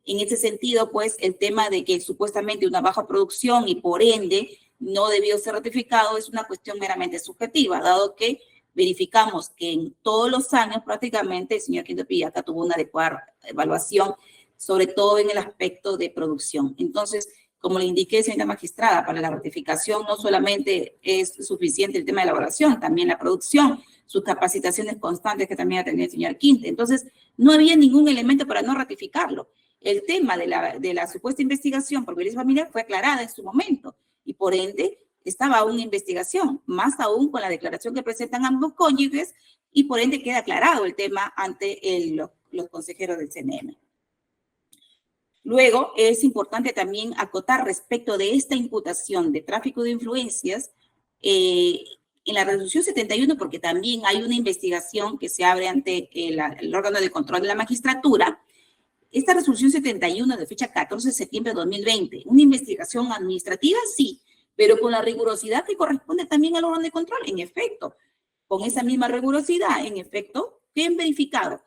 En ese sentido, pues, el tema de que supuestamente una baja producción y por ende no debió ser ratificado es una cuestión meramente subjetiva, dado que verificamos que en todos los años prácticamente el señor Quinte Pillaca tuvo una adecuada evaluación, sobre todo en el aspecto de producción. Entonces, como le indiqué, señora magistrada, para la ratificación no solamente es suficiente el tema de elaboración, también la producción, sus capacitaciones constantes que también ha tenido el señor Quinte. Entonces, no había ningún elemento para no ratificarlo. El tema de la supuesta investigación por violencia familiar fue aclarada en su momento y por ende estaba aún en investigación, más aún con la declaración que presentan ambos cónyuges y por ende queda aclarado el tema ante los consejeros del CNM. Luego, es importante también acotar respecto de esta imputación de tráfico de influencias en la resolución 71, porque también hay una investigación que se abre ante el órgano de control de la magistratura. Esta resolución 71 de fecha 14 de septiembre de 2020, una investigación administrativa, sí, pero con la rigurosidad que corresponde también al órgano de control, en efecto. Con esa misma rigurosidad, en efecto, que han verificado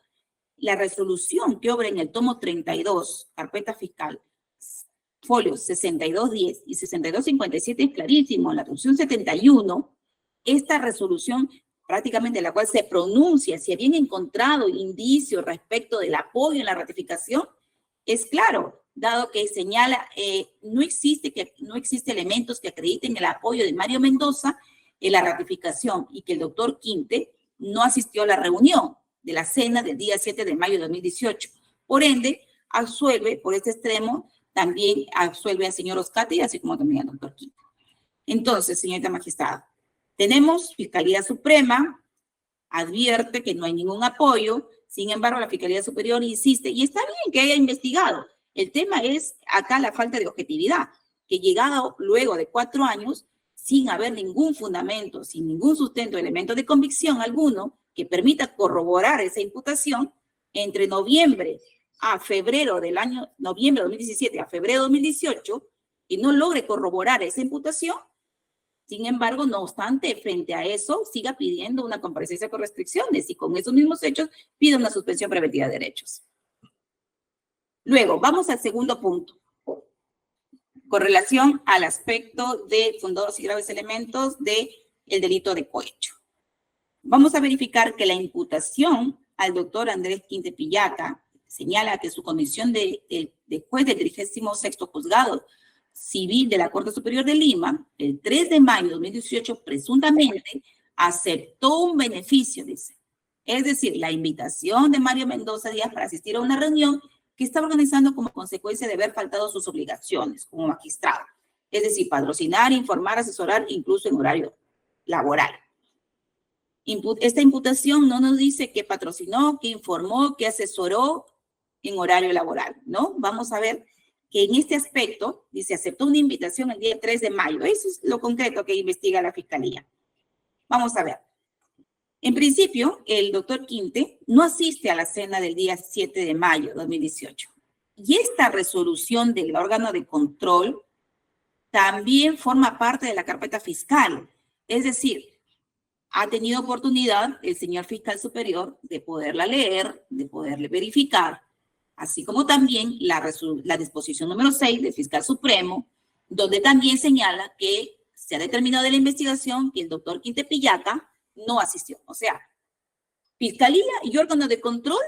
la resolución que obra en el tomo 32, carpeta fiscal, folios 6210 y 6257 es clarísimo. En la resolución 71, esta resolución prácticamente la cual se pronuncia si habían encontrado indicios respecto del apoyo en la ratificación, es claro, dado que señala no existe elementos que acrediten el apoyo de Mario Mendoza en la ratificación y que el doctor Quinte no asistió a la reunión de la cena del día 7 de mayo de 2018. Por ende, absuelve por este extremo, también absuelve al señor Oscate, así como también al doctor Quinte. Entonces, señorita magistrada, tenemos Fiscalía Suprema, advierte que no hay ningún apoyo, sin embargo, la Fiscalía Superior insiste, y está bien que haya investigado. El tema es acá la falta de objetividad, que llegado luego de 4 años, sin haber ningún fundamento, sin ningún sustento, elemento de convicción alguno, que permita corroborar esa imputación, entre noviembre a febrero del año, noviembre de 2017 a febrero de 2018, y no logre corroborar esa imputación. Sin embargo, no obstante, frente a eso, siga pidiendo una comparecencia con restricciones y con esos mismos hechos pide una suspensión preventiva de derechos. Luego, vamos al segundo punto. Con relación al aspecto de fundados y graves elementos del delito de cohecho. Vamos a verificar que la imputación al doctor Andrés Quinte Pillaca señala que su condición de juez del 36º Juzgado Civil de la Corte Superior de Lima, el 3 de mayo de 2018, presuntamente aceptó un beneficio, dice. Es decir, la invitación de Mario Mendoza Díaz para asistir a una reunión que estaba organizando como consecuencia de haber faltado sus obligaciones como magistrado. Es decir, patrocinar, informar, asesorar, incluso en horario laboral. Esta imputación no nos dice que patrocinó, que informó, que asesoró en horario laboral, ¿no? Vamos a ver que en este aspecto, dice, aceptó una invitación el día 3 de mayo. Eso es lo concreto que investiga la Fiscalía. Vamos a ver. En principio, el doctor Quinte no asiste a la cena del día 7 de mayo de 2018. Y esta resolución del órgano de control también forma parte de la carpeta fiscal. Es decir, ha tenido oportunidad el señor fiscal superior de poderla leer, de poderle verificar, así como también la disposición número 6 del fiscal supremo, donde también señala que se ha determinado de la investigación que el doctor Quinte Pillaca no asistió. O sea, Fiscalía y órgano de control,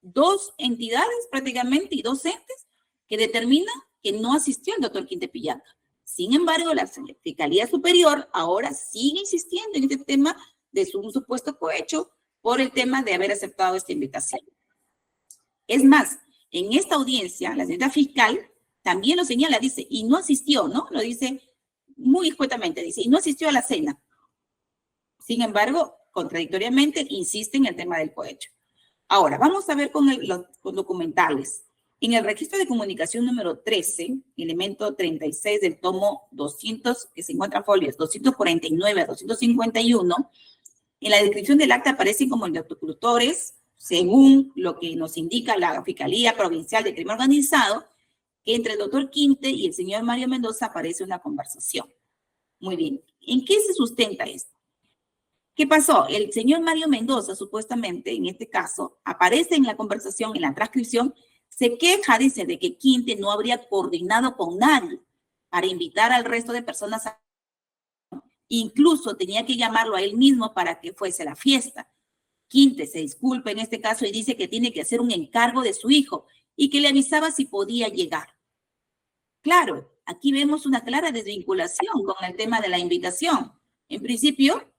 2 entidades prácticamente y 2 entes que determinan que no asistió el doctor Quinte Pillaca. Sin embargo, la Fiscalía Superior ahora sigue insistiendo en este tema de su supuesto cohecho por el tema de haber aceptado esta invitación. Es más, en esta audiencia, la señora fiscal también lo señala, dice, y no asistió, ¿no? Lo dice muy escuetamente, dice, y no asistió a la cena. Sin embargo, contradictoriamente, insiste en el tema del cohecho. Ahora, vamos a ver con los documentales. En el registro de comunicación número 13, elemento 36 del tomo 200, que se encuentra en folios 249 a 251, en la descripción del acta aparecen como interlocutores, según lo que nos indica la Fiscalía Provincial de Crimen Organizado, que entre el doctor Quinte y el señor Mario Mendoza aparece una conversación. Muy bien. ¿En qué se sustenta esto? ¿Qué pasó? El señor Mario Mendoza, supuestamente, en este caso, aparece en la conversación, en la transcripción, se queja, dice, de que Quinte no habría coordinado con nadie para invitar al resto de personas. Incluso tenía que llamarlo a él mismo para que fuese a la fiesta. Quinte se disculpa en este caso y dice que tiene que hacer un encargo de su hijo y que le avisaba si podía llegar. Claro, aquí vemos una clara desvinculación con el tema de la invitación. En principio,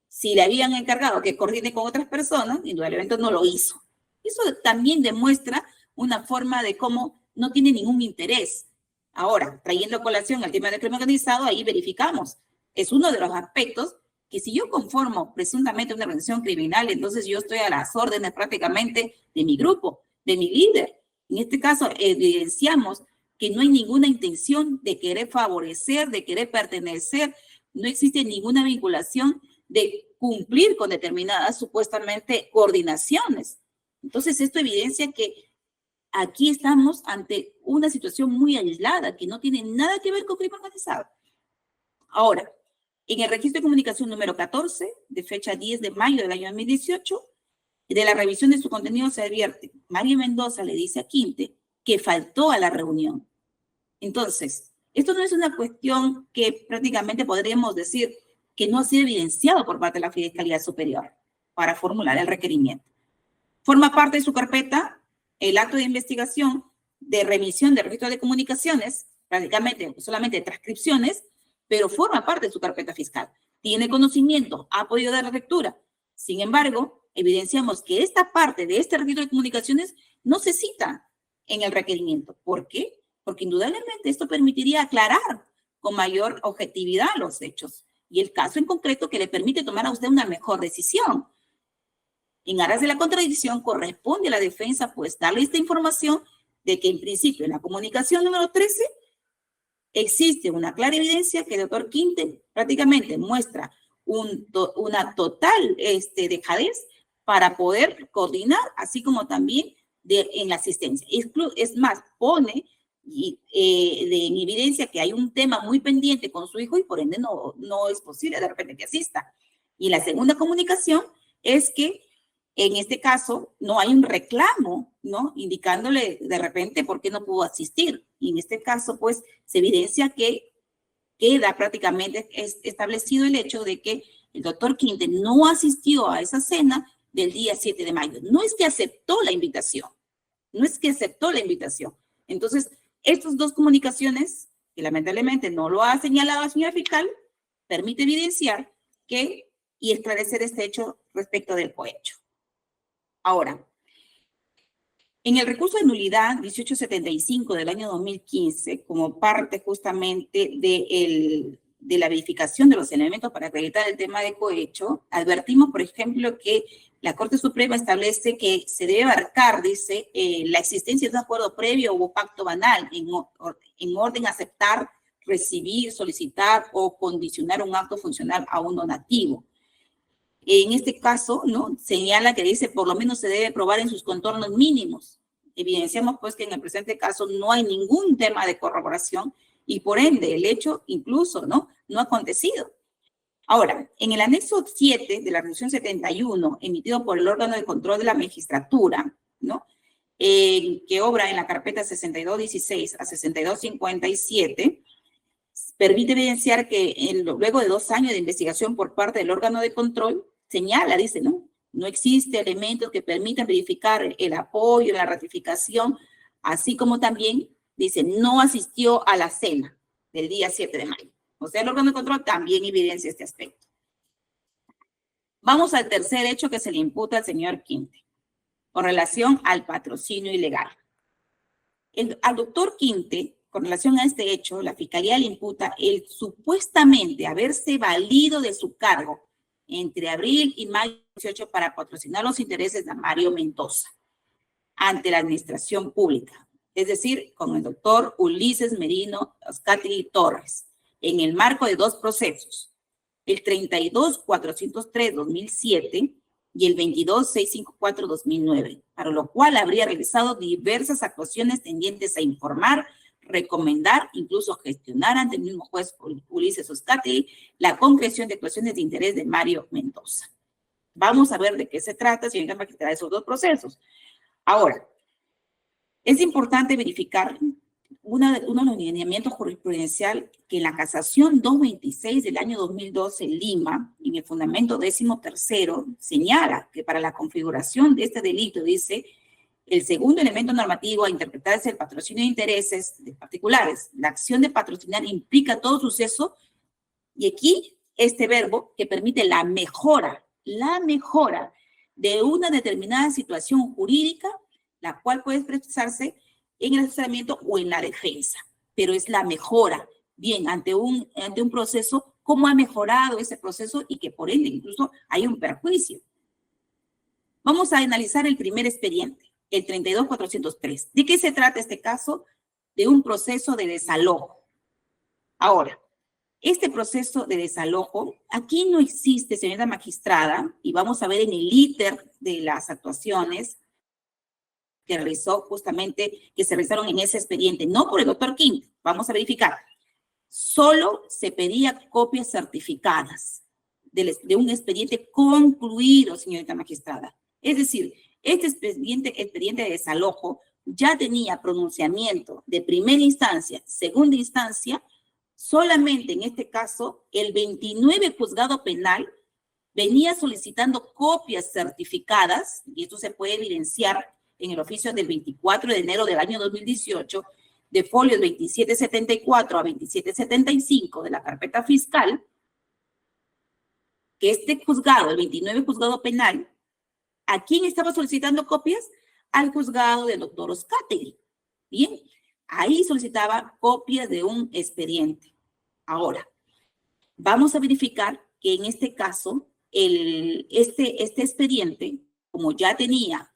si le habían encargado que coordine con otras personas, indudablemente no lo hizo. Eso también demuestra una forma de cómo no tiene ningún interés. Ahora, trayendo a colación el tema del crimen organizado, ahí verificamos. Es uno de los aspectos que si yo conformo presuntamente una organización criminal, entonces yo estoy a las órdenes prácticamente de mi grupo, de mi líder. En este caso, evidenciamos que no hay ninguna intención de querer favorecer, de querer pertenecer, no existe ninguna vinculación de cumplir con determinadas supuestamente coordinaciones. Entonces, esto evidencia que aquí estamos ante una situación muy aislada que no tiene nada que ver con crimen organizado. Ahora, en el registro de comunicación número 14, de fecha 10 de mayo del año 2018, de la revisión de su contenido se advierte, Mario Mendoza le dice a Quinte que faltó a la reunión. Entonces, esto no es una cuestión que prácticamente podríamos decir que no ha sido evidenciado por parte de la Fiscalía Superior para formular el requerimiento. Forma parte de su carpeta el acto de investigación de remisión de registro de comunicaciones, prácticamente solamente de transcripciones, pero forma parte de su carpeta fiscal. Tiene conocimiento, ha podido dar la lectura. Sin embargo, evidenciamos que esta parte de este registro de comunicaciones no se cita en el requerimiento. ¿Por qué? Porque indudablemente esto permitiría aclarar con mayor objetividad los hechos y el caso en concreto que le permite tomar a usted una mejor decisión. En aras de la contradicción, corresponde a la defensa, pues, darle esta información de que, en principio, en la comunicación número 13, existe una clara evidencia que el doctor Quinte prácticamente muestra una total dejadez para poder coordinar, así como también en la asistencia. Es más, pone en evidencia que hay un tema muy pendiente con su hijo y por ende no es posible de repente que asista. Y la segunda comunicación es que en este caso no hay un reclamo, ¿no? Indicándole de repente por qué no pudo asistir. Y en este caso, pues, se evidencia que queda prácticamente establecido el hecho de que el doctor Quinte no asistió a esa cena del día 7 de mayo. No es que aceptó la invitación. No es que aceptó la invitación. Entonces, estas dos comunicaciones, que lamentablemente no lo ha señalado la señora fiscal, permite evidenciar que y esclarecer este hecho respecto del cohecho. Ahora, en el recurso de nulidad 1875 del año 2015, como parte justamente de la verificación de los elementos para acreditar el tema de cohecho, advertimos, por ejemplo, que la Corte Suprema establece que se debe abarcar, dice, la existencia de un acuerdo previo o pacto banal en orden a aceptar, recibir, solicitar o condicionar un acto funcional a un donativo. En este caso, ¿no? Señala que dice, por lo menos se debe probar en sus contornos mínimos. Evidenciamos, pues, que en el presente caso no hay ningún tema de corroboración y, por ende, el hecho incluso, ¿no? No ha acontecido. Ahora, en el anexo 7 de la resolución 71, emitido por el órgano de control de la magistratura, ¿no? Que obra en la carpeta 6216 a 6257, permite evidenciar que luego de 2 años de investigación por parte del órgano de control, señala, dice, no existe elementos que permitan verificar el apoyo, la ratificación, así como también, dice, no asistió a la cena del día 7 de mayo. O sea, el órgano de control también evidencia este aspecto. Vamos al tercer hecho que se le imputa al señor Quinte, con relación al patrocinio ilegal. Al doctor Quinte, con relación a este hecho, la Fiscalía le imputa el supuestamente haberse valido de su cargo entre abril y mayo de 2018 para patrocinar los intereses de Mario Mendoza ante la administración pública, es decir, con el doctor Ulises Merino Oscati Torres, en el marco de dos procesos, el 32.403-2007 y el 22.654-2009, para lo cual habría realizado diversas actuaciones tendientes a informar, recomendar, incluso gestionar ante el mismo juez Ulises Oscati la concreción de actuaciones de interés de Mario Mendoza. Vamos a ver de qué se trata, señorita magistrada, esos dos procesos. Ahora, es importante verificar uno de los lineamientos jurisprudencial que en la casación 226 del año 2012 en Lima, en el fundamento 13º, señala que para la configuración de este delito, dice, el segundo elemento normativo a interpretar es el patrocinio de intereses de particulares. La acción de patrocinar implica todo suceso, y aquí este verbo que permite la mejora de una determinada situación jurídica, la cual puede expresarse en el asesoramiento o en la defensa, pero es la mejora. Bien, ante un proceso, ¿cómo ha mejorado ese proceso y que por ende incluso hay un perjuicio? Vamos a analizar el primer expediente, el 32.403. ¿De qué se trata este caso? De un proceso de desalojo. Ahora, este proceso de desalojo, aquí no existe, señora magistrada, y vamos a ver en el íter de las actuaciones que realizó justamente, que se realizaron en ese expediente, no por el doctor Quinte, vamos a verificar. Solo se pedía copias certificadas de un expediente concluido, señorita magistrada. Es decir, este expediente de desalojo ya tenía pronunciamiento de primera instancia, segunda instancia. Solamente en este caso, el 29 juzgado penal venía solicitando copias certificadas, y esto se puede evidenciar en el oficio del 24 de enero del año 2018, de folios 2774 a 2775 de la carpeta fiscal, que este juzgado, el 29 juzgado penal, ¿a quién estaba solicitando copias? Al juzgado del doctor Oscati. Bien, ahí solicitaba copias de un expediente. Ahora, vamos a verificar que en este caso, este expediente, como ya tenía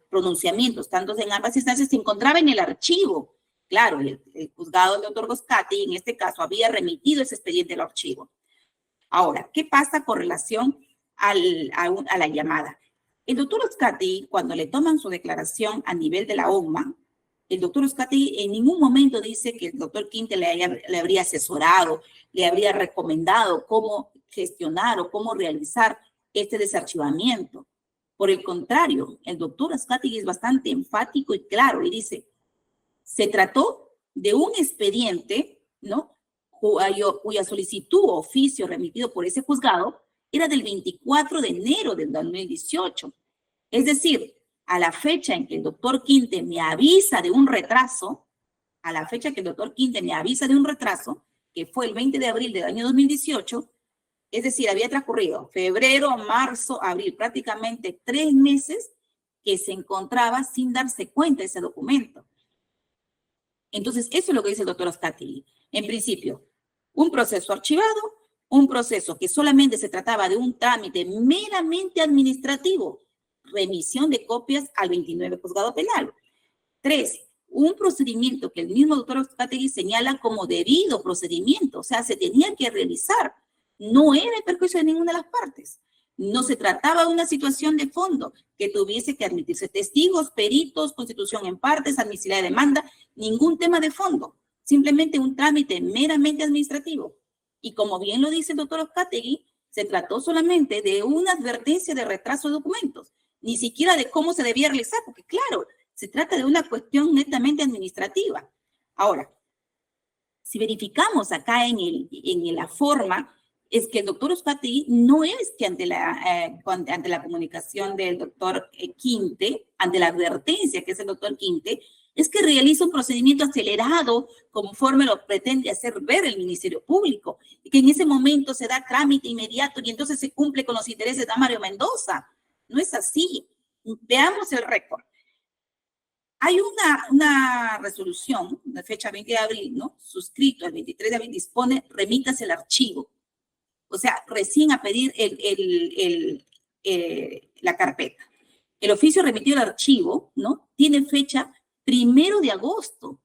pronunciamientos tanto en ambas instancias, se encontraba en el archivo. Claro, el juzgado del doctor Oscati, en este caso, había remitido ese expediente al archivo. Ahora, ¿qué pasa con relación a la llamada? El doctor Oscati, cuando le toman su declaración a nivel de la OMA, el doctor Oscati en ningún momento dice que el doctor Quinte le habría asesorado, le habría recomendado cómo gestionar o cómo realizar este desarchivamiento. Por el contrario, el doctor Oscati es bastante enfático y claro y dice, se trató de un expediente, ¿no?, cuya solicitud o oficio remitido por ese juzgado era del 24 de enero del 2018. Es decir, a la fecha en que el doctor Quinte me avisa de un retraso, que fue el 20 de abril del año 2018, es decir, había transcurrido febrero, marzo, abril, prácticamente 3 meses que se encontraba sin darse cuenta de ese documento. Entonces, eso es lo que dice el doctor Oscati. En principio, un proceso archivado, un proceso que solamente se trataba de un trámite meramente administrativo, remisión de copias al 29 juzgado penal. 3, un procedimiento que el mismo doctor Oscati señala como debido procedimiento, o sea, se tenía que realizar. No era el perjuicio de ninguna de las partes. No se trataba de una situación de fondo que tuviese que admitirse testigos, peritos, constitución en partes, admisibilidad de demanda, ningún tema de fondo. Simplemente un trámite meramente administrativo. Y como bien lo dice el doctor Oscati, se trató solamente de una advertencia de retraso de documentos, ni siquiera de cómo se debía realizar, porque claro, se trata de una cuestión netamente administrativa. Ahora, si verificamos acá en la forma, es que el doctor Oscati no es que ante la comunicación del doctor Quinte, ante la advertencia que es el doctor Quinte, es que realiza un procedimiento acelerado conforme lo pretende hacer ver el Ministerio Público, y que en ese momento se da trámite inmediato y entonces se cumple con los intereses de Mario Mendoza. No es así. Veamos el récord. Hay una resolución de fecha 20 de abril, ¿no? Suscrito el 23 de abril, dispone, remítase el archivo. O sea, recién a pedir la carpeta. El oficio remitido al archivo, ¿no? Tiene fecha 1 de agosto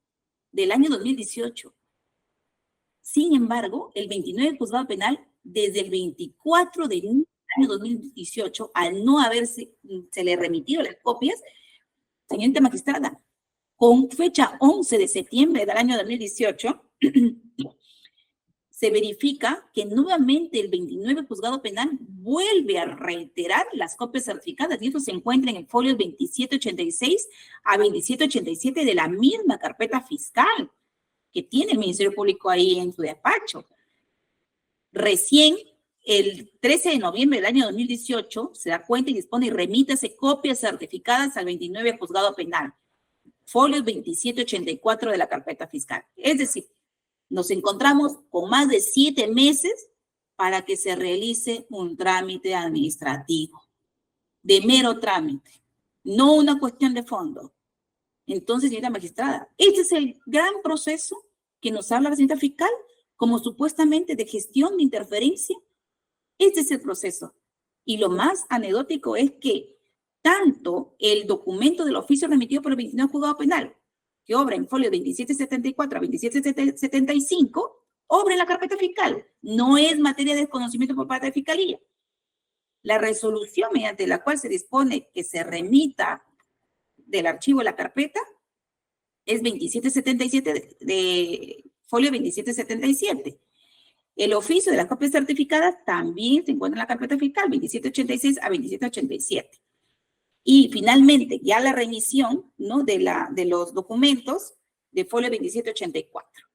del año 2018. Sin embargo, el 29 juzgado penal, desde el 24 de enero del año 2018, al no se le remitido las copias, señorita magistrada, con fecha 11 de septiembre del año 2018, se verifica que nuevamente el 29 juzgado penal vuelve a reiterar las copias certificadas, y eso se encuentra en el folio 2786 a 2787 de la misma carpeta fiscal que tiene el Ministerio Público ahí en su despacho. Recién, el 13 de noviembre del año 2018, se da cuenta y dispone y remítase copias certificadas al 29 juzgado penal, folio 2784 de la carpeta fiscal. Es decir, nos encontramos con más de 7 meses para que se realice un trámite administrativo, de mero trámite, no una cuestión de fondo. Entonces, señora magistrada, este es el gran proceso que nos habla la señora fiscal como supuestamente de gestión de interferencia. Este es el proceso. Y lo más anecdótico es que tanto el documento del oficio remitido por el 29 juzgado penal, que obra en folio 2774 a 2775, obra en la carpeta fiscal. No es materia de desconocimiento por parte de Fiscalía. La resolución mediante la cual se dispone que se remita del archivo de la carpeta es 2777 de folio 2777. El oficio de las copias certificadas también se encuentra en la carpeta fiscal 2786 a 2787. Y finalmente, ya la remisión, ¿no?, de los documentos de folio 2784.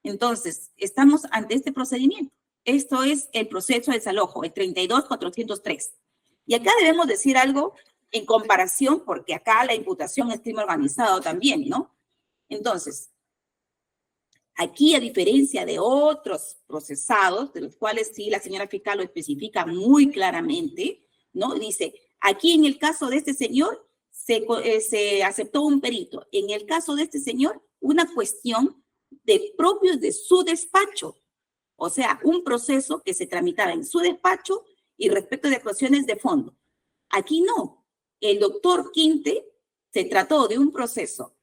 Entonces, estamos ante este procedimiento. Esto es el proceso de desalojo, el 32403. Y acá debemos decir algo en comparación, porque acá la imputación es crimen organizado también, ¿no? Entonces, aquí, a diferencia de otros procesados, de los cuales sí la señora fiscal lo especifica muy claramente, ¿no? Dice, aquí en el caso de este señor se aceptó un perito. En el caso de este señor, una cuestión de propios de su despacho. O sea, un proceso que se tramitaba en su despacho y respecto de cuestiones de fondo. Aquí no. El doctor Quinte se trató de un proceso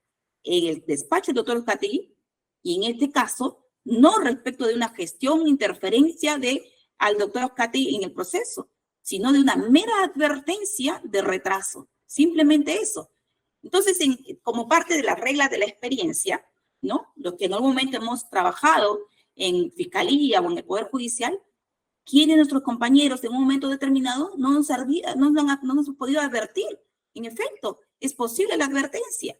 en el despacho del doctor Categui, y en este caso, no respecto de una gestión, interferencia al doctor Categui en el proceso, sino de una mera advertencia de retraso. Simplemente eso. Entonces, como parte de las reglas de la experiencia, ¿no?, los que en algún momento hemos trabajado en Fiscalía o en el Poder Judicial, quienes nuestros compañeros en un momento determinado no nos han podido advertir. En efecto, es posible la advertencia.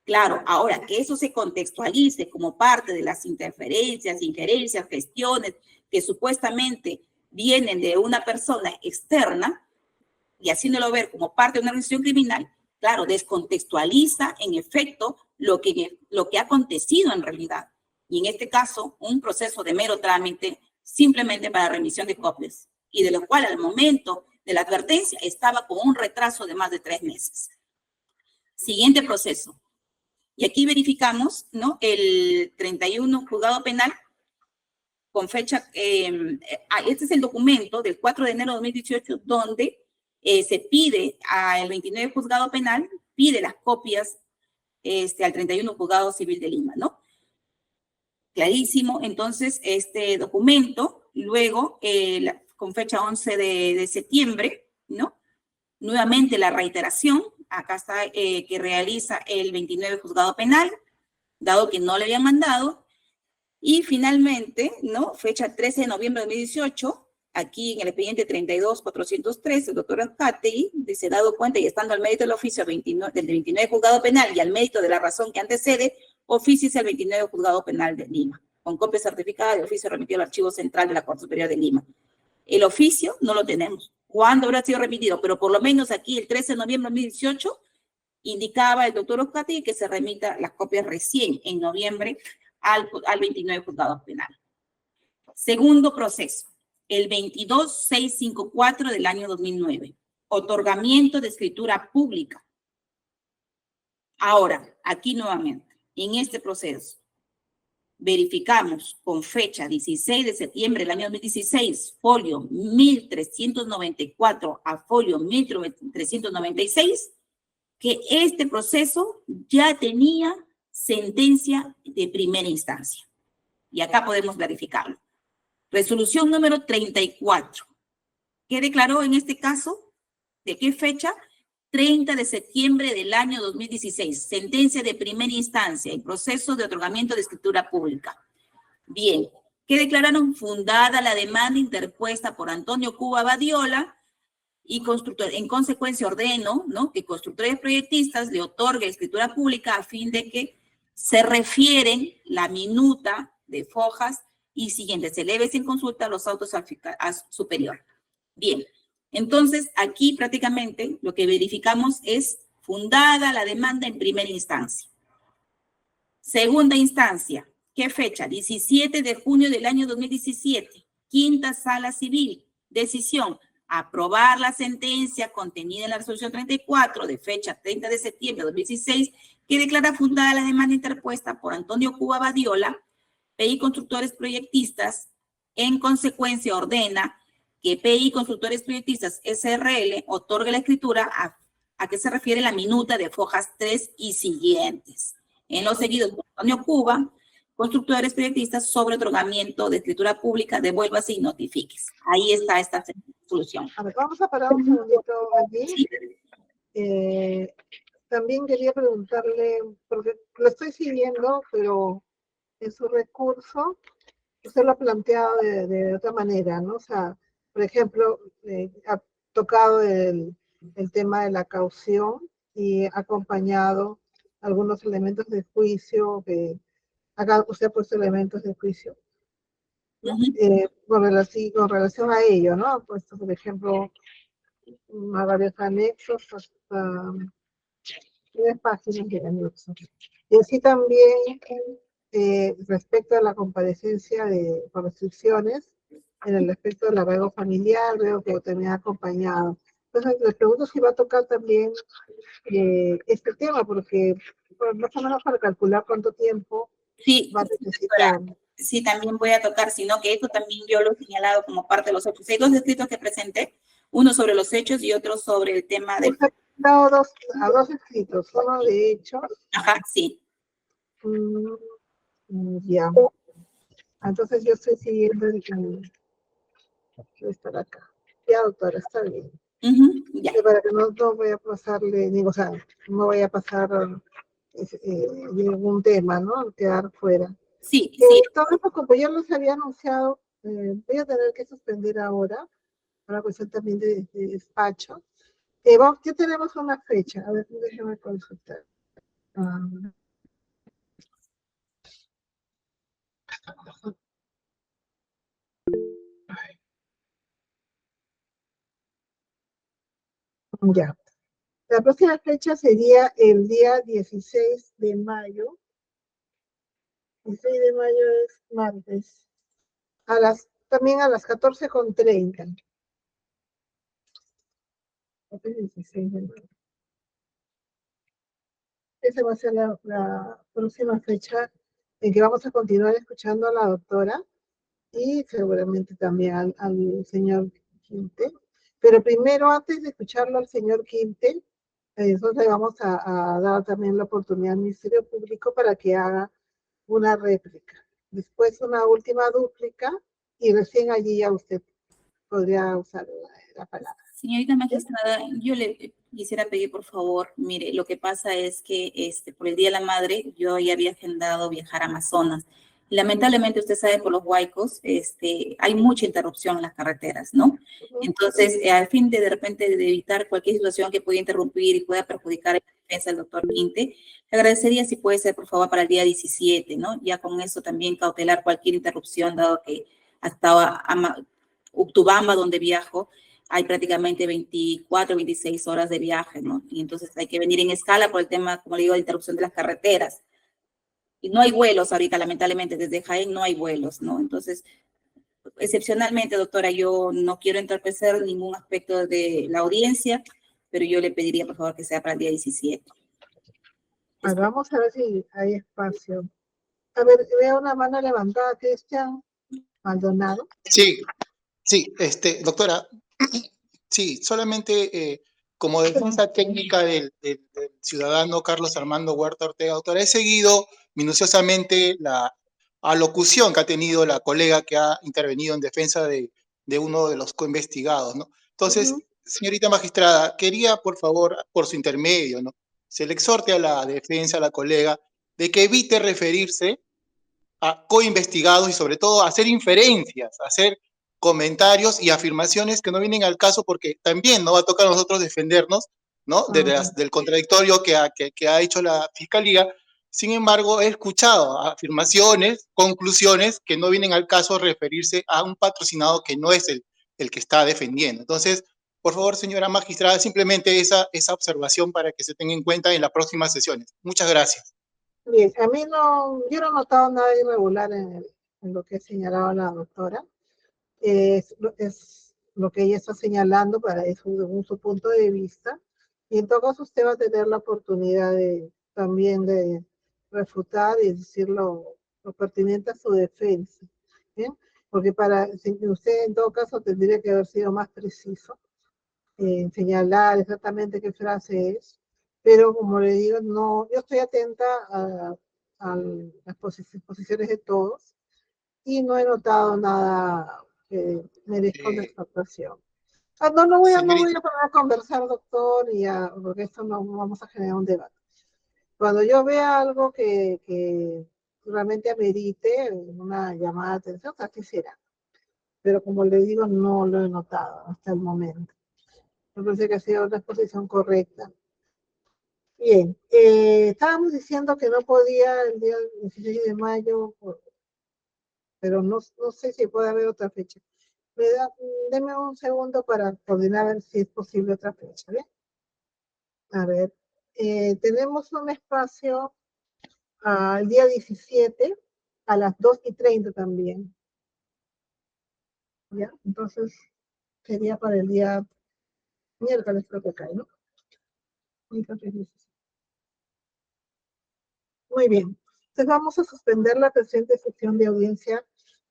Claro, ahora que eso se contextualice como parte de las interferencias, injerencias, gestiones que supuestamente vienen de una persona externa y haciéndolo ver como parte de una organización criminal, claro, descontextualiza en efecto lo que ha acontecido en realidad. Y en este caso, un proceso de mero trámite simplemente para remisión de copias, y de lo cual al momento de la advertencia estaba con un retraso de más de 3 meses. Siguiente proceso. Y aquí verificamos, ¿no?, el 31 juzgado penal con fecha, este es el documento del 4 de enero de 2018, donde se pide al 29 juzgado penal, pide las copias al 31 juzgado civil de Lima, ¿no? Clarísimo. Entonces, este documento, luego, con fecha 11 de septiembre, ¿no?, nuevamente la reiteración, acá está, que realiza el 29 juzgado penal, dado que no le habían mandado. Y finalmente, ¿no?, fecha 13 de noviembre de 2018, aquí en el expediente 32.403, el doctor Azcategui se ha dado cuenta, y estando al mérito del oficio del 29 juzgado penal y al mérito de la razón que antecede, oficio al 29 juzgado penal de Lima, con copia certificada de oficio remitido al Archivo Central de la Corte Superior de Lima. El oficio no lo tenemos. ¿Cuándo habrá sido remitido? Pero por lo menos aquí, el 13 de noviembre de 2018, Indicaba el doctor Oscati que se remita las copias recién, en noviembre, al 29 juzgado penal. Segundo proceso, el 22654 del año 2009, otorgamiento de escritura pública. Ahora, aquí nuevamente, en este proceso, verificamos con fecha 16 de septiembre del año 2016, folio 1394 a folio 1396, que este proceso ya tenía sentencia de primera instancia. Y acá podemos verificarlo. Resolución número 34. ¿Qué declaró en este caso? ¿De qué fecha? 30 de septiembre del año 2016. Sentencia de primera instancia y proceso de otorgamiento de escritura pública. Bien. ¿Qué declararon? Fundada la demanda interpuesta por Antonio Cuba Badiola y constructor, en consecuencia ordeno, ¿no?, que constructores proyectistas le otorgue escritura pública a fin de que se refieren la minuta de fojas y siguientes. Se eleve sin consulta los autos al superior. Bien, entonces aquí prácticamente lo que verificamos es fundada la demanda en primera instancia. Segunda instancia, ¿qué fecha? 17 de junio del año 2017, quinta sala civil, decisión. Aprobar la sentencia contenida en la resolución 34 de fecha 30 de septiembre de 2016 que declara fundada la demanda interpuesta por Antonio Cuba Badiola, PI Constructores Proyectistas, en consecuencia ordena que PI Constructores Proyectistas SRL otorgue la escritura a que se refiere la minuta de fojas 3 y siguientes. En lo seguido por Antonio Cuba, Constructores Proyectistas sobre otorgamiento de escritura pública, devuélvase y notifiques. Ahí está esta solución. A ver, vamos a parar un segundito aquí. Sí. También quería preguntarle, porque lo estoy siguiendo, pero en su recurso usted lo ha planteado de otra manera, ¿no? O sea, por ejemplo, ha tocado el tema de la caución y ha acompañado algunos elementos de juicio, acá usted ha puesto elementos de juicio. Con relación a ello, ¿no? Ha puesto, por ejemplo, a varios anexos, hasta 3 páginas de anexos. Y así también, respecto a la comparecencia por restricciones, en el aspecto del arraigo familiar, veo que también ha acompañado. Entonces, les pregunto si va a tocar también este tema, porque más o menos para calcular cuánto tiempo sí, va a necesitar. Sí, también voy a tocar, sino que esto también yo lo he señalado como parte de los hechos. Hay 2 escritos que presenté, uno sobre los hechos y otro sobre el tema de... Usted ha dado dos escritos, uno de hechos. Ajá, sí. Ya. Entonces yo estoy siguiendo el debe estar acá. Ya, doctora, está bien. Ya. Para que no voy a pasarle, digo, o sea, no voy a pasar ningún tema, ¿no? Quedar fuera. Sí, sí. Todo esto, como ya los había anunciado, voy a tener que suspender ahora, una cuestión también de despacho. Ya tenemos una fecha, a ver, déjame consultar. Ya. La próxima fecha sería el día 16 de mayo. 16 de mayo es martes. También a las 14:30. 16 de mayo. Esa va a ser la próxima fecha en que vamos a continuar escuchando a la doctora y seguramente también al señor Quinte. Pero primero, antes de escucharlo al señor Quinte, entonces vamos a dar también la oportunidad al Ministerio Público para que haga una réplica. Después una última dúplica y recién allí ya usted podría usar la palabra. Señorita magistrada, yo le quisiera pedir, por favor, mire, lo que pasa es que por el Día de la Madre yo ya había agendado viajar a Amazonas. Lamentablemente, usted sabe, por los huaicos, hay mucha interrupción en las carreteras, ¿no? Entonces, al fin de repente de evitar cualquier situación que pueda interrumpir y pueda perjudicar la defensa del doctor Quinte, le agradecería si puede ser, por favor, para el día 17, ¿no? Ya con eso también cautelar cualquier interrupción, dado que hasta Uctubamba, donde viajo, hay prácticamente 24, 26 horas de viaje, ¿no? Y entonces hay que venir en escala por el tema, como le digo, de interrupción de las carreteras. Y no hay vuelos ahorita, lamentablemente, desde Jaén no hay vuelos, ¿no? Entonces, excepcionalmente, doctora, yo no quiero entorpecer ningún aspecto de la audiencia, pero yo le pediría, por favor, que sea para el día 17. Bueno, vamos a ver si hay espacio. A ver, veo una mano levantada, Cristian Maldonado. Sí, sí, doctora, sí, solamente como defensa técnica del ciudadano Carlos Armando Huerta Ortega, doctora, he seguido minuciosamente la alocución que ha tenido la colega que ha intervenido en defensa de uno de los coinvestigados, ¿no? Entonces, señorita magistrada, quería, por favor, por su intermedio, ¿no?, se le exhorte a la defensa, a la colega, de que evite referirse a coinvestigados y sobre todo hacer inferencias, hacer comentarios y afirmaciones que no vienen al caso, porque también no va a tocar a nosotros defendernos, ¿no?, del contradictorio que ha hecho la Fiscalía. Sin embargo, he escuchado afirmaciones, conclusiones que no vienen al caso referirse a un patrocinado que no es el que está defendiendo. Entonces, por favor, señora magistrada, simplemente esa observación para que se tenga en cuenta en las próximas sesiones. Muchas gracias. Bien, a mí no, yo no he notado nada irregular en lo que ha señalado la doctora. Es lo que ella está señalando para eso, según su punto de vista. Y en todo caso, usted va a tener la oportunidad también de refutar y decir lo pertinente a su defensa, ¿bien? Porque usted en todo caso tendría que haber sido más preciso en señalar exactamente qué frase es, pero como le digo, no, yo estoy atenta a las posiciones de todos y no he notado nada que merezca una exaltación. No voy a poner a conversar, doctor, porque esto no vamos a generar un debate. Cuando yo vea algo que realmente amerite una llamada de atención, así será. Pero como le digo, no lo he notado hasta el momento. Me parece que ha sido una exposición correcta. Bien, estábamos diciendo que no podía el día 16 de mayo, pero no sé si puede haber otra fecha. Deme un segundo para coordinar a ver si es posible otra fecha, ¿bien? A ver, tenemos un espacio el día 17 a las 2:30 también. ¿Ya? Entonces, sería para el día miércoles, creo que cae, ¿no? Muy bien. Entonces vamos a suspender la presente sesión de audiencia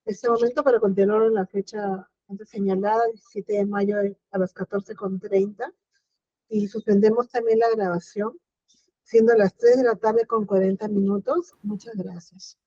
en este momento para continuar en la fecha antes señalada, 17 de mayo a las 14:30. Y suspendemos también la grabación, siendo las 3 de la tarde con 40 minutos. Muchas gracias.